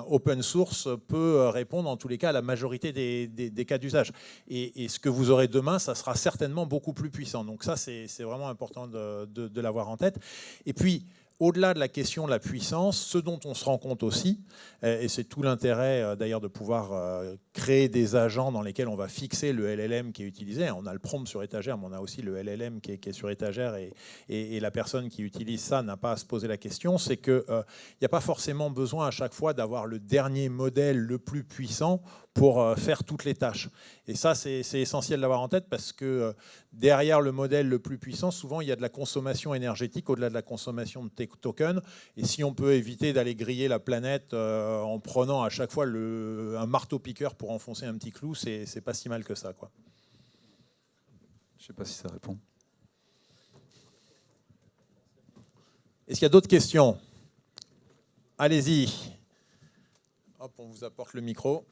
open source peut répondre en tous les cas à la majorité des cas d'usage. Et ce que vous aurez demain, ça sera certainement beaucoup plus puissant. Donc ça, c'est vraiment important de l'avoir en tête. Et puis, au-delà de la question de la puissance, ce dont on se rend compte aussi, et c'est tout l'intérêt d'ailleurs de pouvoir créer des agents dans lesquels on va fixer le LLM qui est utilisé. On a le prompt sur étagère, mais on a aussi le LLM qui est sur étagère, et la personne qui utilise ça n'a pas à se poser la question. C'est qu'il n'y a pas forcément besoin à chaque fois d'avoir le dernier modèle le plus puissant pour faire toutes les tâches. Et ça, c'est essentiel d'avoir en tête parce que derrière le modèle le plus puissant, souvent, il y a de la consommation énergétique au-delà de la consommation de tokens. Et si on peut éviter d'aller griller la planète en prenant à chaque fois un marteau-piqueur pour enfoncer un petit clou, c'est pas si mal que ça, quoi. Je ne sais pas si ça répond. Est-ce qu'il y a d'autres questions? Allez-y. Hop, on vous apporte le micro.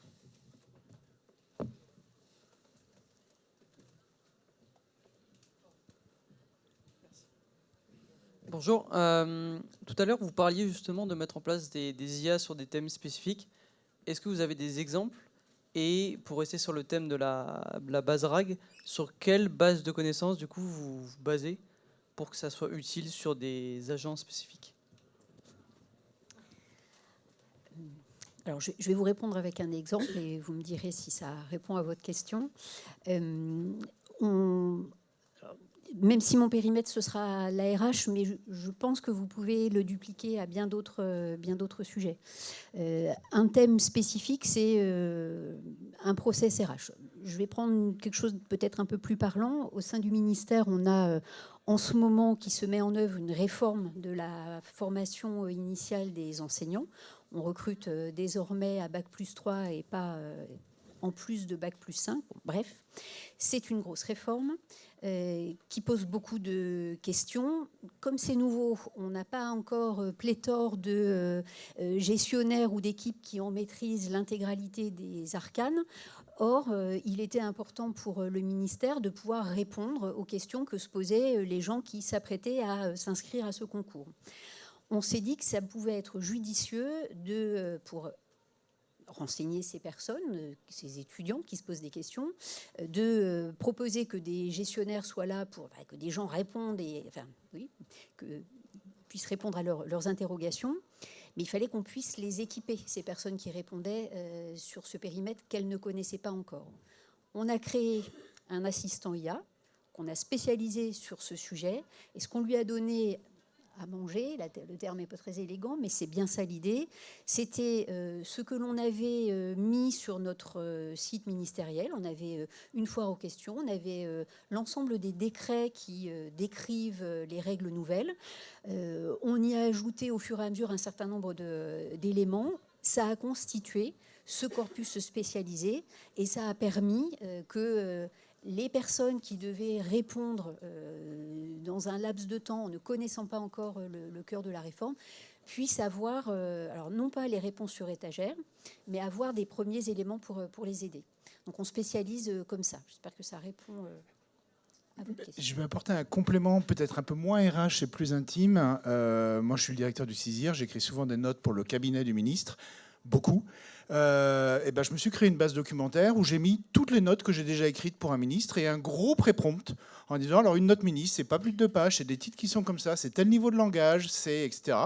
Bonjour. Tout à l'heure, vous parliez justement de mettre en place des IA sur des thèmes spécifiques. Est-ce que vous avez des exemples? Et pour rester sur le thème de la base RAG, sur quelle base de connaissances du coup vous vous basez pour que ça soit utile sur des agents spécifiques? Alors, je vais vous répondre avec un exemple et vous me direz si ça répond à votre question. Même si mon périmètre, ce sera l'ARH, mais je pense que vous pouvez le dupliquer à bien d'autres sujets. Un thème spécifique, c'est un process RH. Je vais prendre quelque chose peut-être un peu plus parlant. Au sein du ministère, on a en ce moment qui se met en œuvre une réforme de la formation initiale des enseignants. On recrute désormais à Bac+3 et pas en plus de Bac+5. Bref, c'est une grosse réforme. qui pose beaucoup de questions. Comme c'est nouveau, on n'a pas encore pléthore de gestionnaires ou d'équipes qui en maîtrisent l'intégralité des arcanes. Or, il était important pour le ministère de pouvoir répondre aux questions que se posaient les gens qui s'apprêtaient à s'inscrire à ce concours. On s'est dit que ça pouvait être judicieux pour renseigner ces personnes, ces étudiants qui se posent des questions, de proposer que des gestionnaires soient là pour que des gens répondent puissent répondre à leurs interrogations. Mais il fallait qu'on puisse les équiper, ces personnes qui répondaient sur ce périmètre qu'elles ne connaissaient pas encore. On a créé un assistant IA qu'on a spécialisé sur ce sujet, et ce qu'on lui a donné à manger, le terme n'est pas très élégant, mais c'est bien ça l'idée, c'était ce que l'on avait mis sur notre site ministériel. On avait une foire aux questions, on avait l'ensemble des décrets qui décrivent les règles nouvelles. On y a ajouté au fur et à mesure un certain nombre d'éléments. Ça a constitué ce corpus spécialisé et ça a permis que les personnes qui devaient répondre dans un laps de temps en ne connaissant pas encore le cœur de la réforme puissent avoir, alors non pas les réponses sur étagère, mais avoir des premiers éléments pour les aider. Donc on spécialise comme ça. J'espère que ça répond à votre question. Je vais apporter un complément peut-être un peu moins RH et plus intime. Moi, je suis le directeur du CISIR. J'écris souvent des notes pour le cabinet du ministre, beaucoup. Je me suis créé une base documentaire où j'ai mis toutes les notes que j'ai déjà écrites pour un ministre et un gros pré-prompt en disant alors une note ministre, c'est pas plus de 2 pages, c'est des titres qui sont comme ça, c'est tel niveau de langage, c'est etc.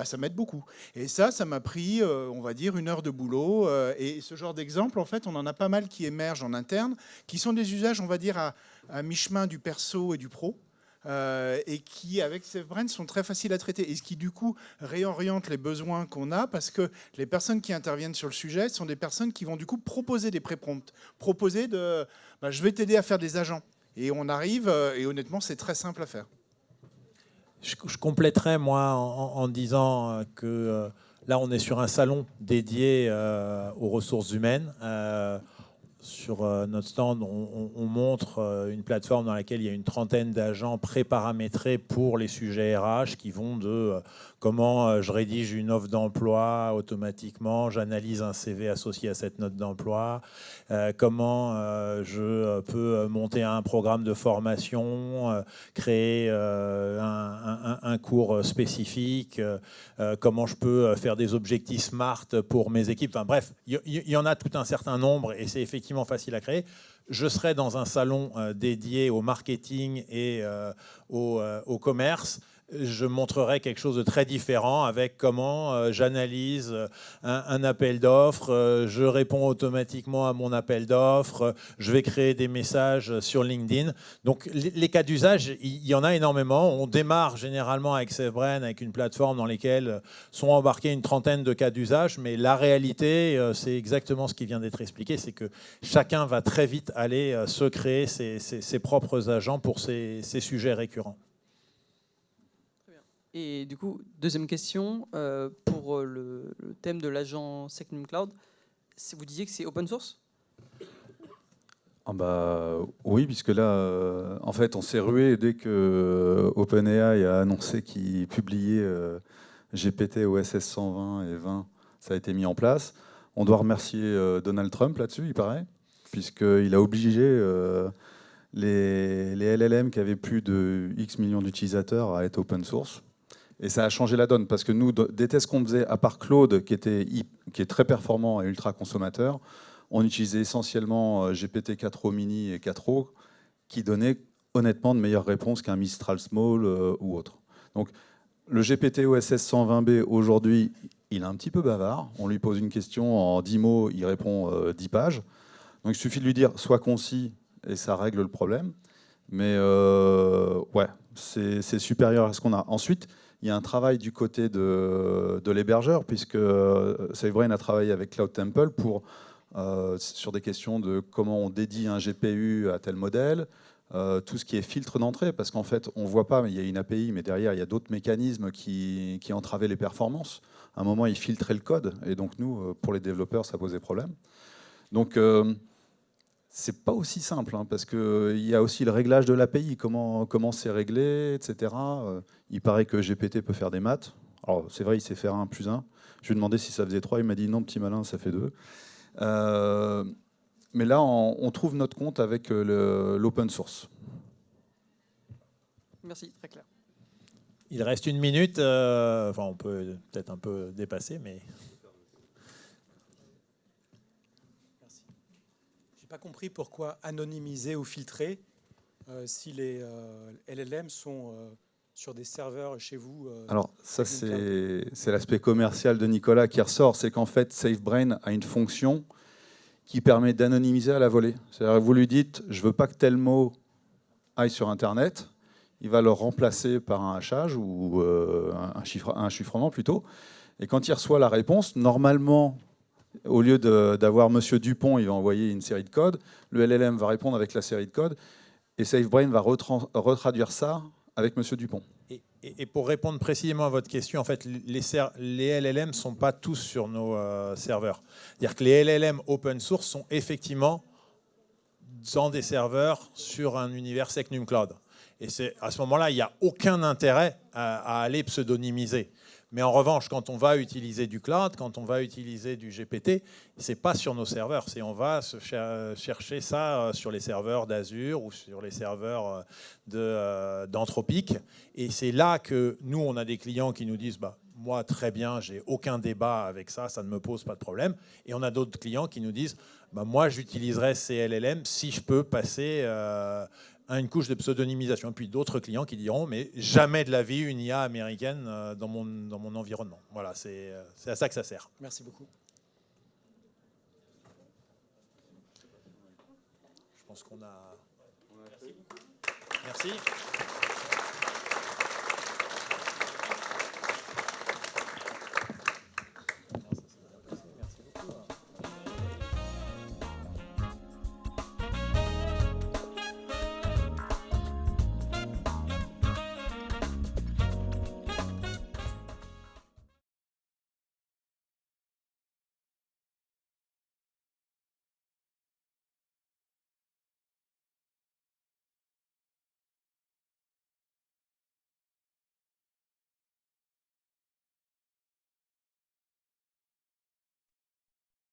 Ça m'aide beaucoup. Et ça m'a pris, on va dire, 1 heure de boulot. Et ce genre d'exemple, en fait, on en a pas mal qui émergent en interne, qui sont des usages, on va dire, à mi-chemin du perso et du pro. Et qui, avec SafeBrain, sont très faciles à traiter. Et ce qui, du coup, réoriente les besoins qu'on a, parce que les personnes qui interviennent sur le sujet sont des personnes qui vont, du coup, proposer des pré-prompts. Proposer je vais t'aider à faire des agents. Et on arrive, et honnêtement, c'est très simple à faire. Je compléterais, moi, en disant que là, on est sur un salon dédié aux ressources humaines. Sur notre stand, on montre une plateforme dans laquelle il y a une trentaine d'agents pré-paramétrés pour les sujets RH qui vont de comment je rédige une offre d'emploi automatiquement, j'analyse un CV associé à cette note d'emploi, comment je peux monter un programme de formation, créer un cours spécifique, comment je peux faire des objectifs SMART pour mes équipes. Enfin, bref, il y en a tout un certain nombre et c'est effectivement facile à créer. Je serai dans un salon dédié au marketing et au commerce. Je montrerai quelque chose de très différent avec comment j'analyse un appel d'offres, je réponds automatiquement à mon appel d'offres, je vais créer des messages sur LinkedIn. Donc les cas d'usage, il y en a énormément. On démarre généralement avec SafeBrain, avec une plateforme dans laquelle sont embarqués une trentaine de cas d'usage, mais la réalité, c'est exactement ce qui vient d'être expliqué, c'est que chacun va très vite aller se créer ses propres agents pour ses sujets récurrents. Et du coup, deuxième question, pour le thème de l'agent SecNumCloud, vous disiez que c'est open source ? Oui, puisque là, en fait, on s'est rué dès que OpenAI a annoncé qu'il publiait GPT OSS 120 et 20, ça a été mis en place. On doit remercier Donald Trump là-dessus, il paraît, puisqu'il a obligé les LLM qui avaient plus de X millions d'utilisateurs à être open source. Et ça a changé la donne, parce que nous, des tests qu'on faisait, à part Claude, qui est très performant et ultra consommateur, on utilisait essentiellement GPT-4o Mini et 4o, qui donnaient honnêtement de meilleures réponses qu'un Mistral Small ou autre. Donc le GPT OSS 120B, aujourd'hui, il est un petit peu bavard. On lui pose une question en 10 mots, il répond 10 pages. Donc il suffit de lui dire « sois concis » et ça règle le problème. Mais ouais, c'est supérieur à ce qu'on a. Ensuite, il y a un travail du côté de l'hébergeur, puisque SafeBrain a travaillé avec Cloud Temple sur des questions de comment on dédie un GPU à tel modèle, tout ce qui est filtre d'entrée, parce qu'en fait, on ne voit pas, mais il y a une API, mais derrière, il y a d'autres mécanismes qui entravaient les performances. À un moment, ils filtraient le code, et donc nous, pour les développeurs, ça posait problème. Donc, C'est pas aussi simple, hein, parce qu'il y a aussi le réglage de l'API, comment c'est réglé, etc. Il paraît que GPT peut faire des maths. Alors, c'est vrai, il sait faire 1 plus 1. Je lui ai demandé si ça faisait 3, il m'a dit non, petit malin, ça fait 2. Mais là, on trouve notre compte avec l'open source. Merci, très clair. Il reste 1 minute. Enfin, on peut peut-être un peu dépasser, mais... Pas compris pourquoi anonymiser ou filtrer si les LLM sont sur des serveurs chez vous. Alors ça, c'est l'aspect commercial de Nicolas qui ressort, c'est qu'en fait SafeBrain a une fonction qui permet d'anonymiser à la volée. C'est-à-dire que vous lui dites je veux pas que tel mot aille sur Internet, il va le remplacer par un hachage ou un chiffrement plutôt, et quand il reçoit la réponse, normalement, au lieu d'avoir Monsieur Dupont, il va envoyer une série de codes. Le LLM va répondre avec la série de codes. Et SafeBrain va retraduire ça avec Monsieur Dupont. Et pour répondre précisément à votre question, en fait, les LLM ne sont pas tous sur nos serveurs. C'est-à-dire que les LLM open source sont effectivement dans des serveurs sur un univers Secnum Cloud. Et à ce moment-là, il n'y a aucun intérêt à aller pseudonymiser. Mais en revanche, quand on va utiliser du cloud, quand on va utiliser du GPT, ce n'est pas sur nos serveurs. On va chercher ça sur les serveurs d'Azure ou sur les serveurs d'Anthropic. Et c'est là que nous, on a des clients qui nous disent bah, « moi, très bien, j'ai aucun débat avec ça, ça ne me pose pas de problème ». Et on a d'autres clients qui nous disent bah, « moi, j'utiliserai ces LLM si je peux passer… à une couche de pseudonymisation. » Et puis d'autres clients qui diront mais jamais de la vie une IA américaine dans mon environnement. Voilà, c'est à ça que ça sert. Merci beaucoup. Je pense qu'on a... Merci.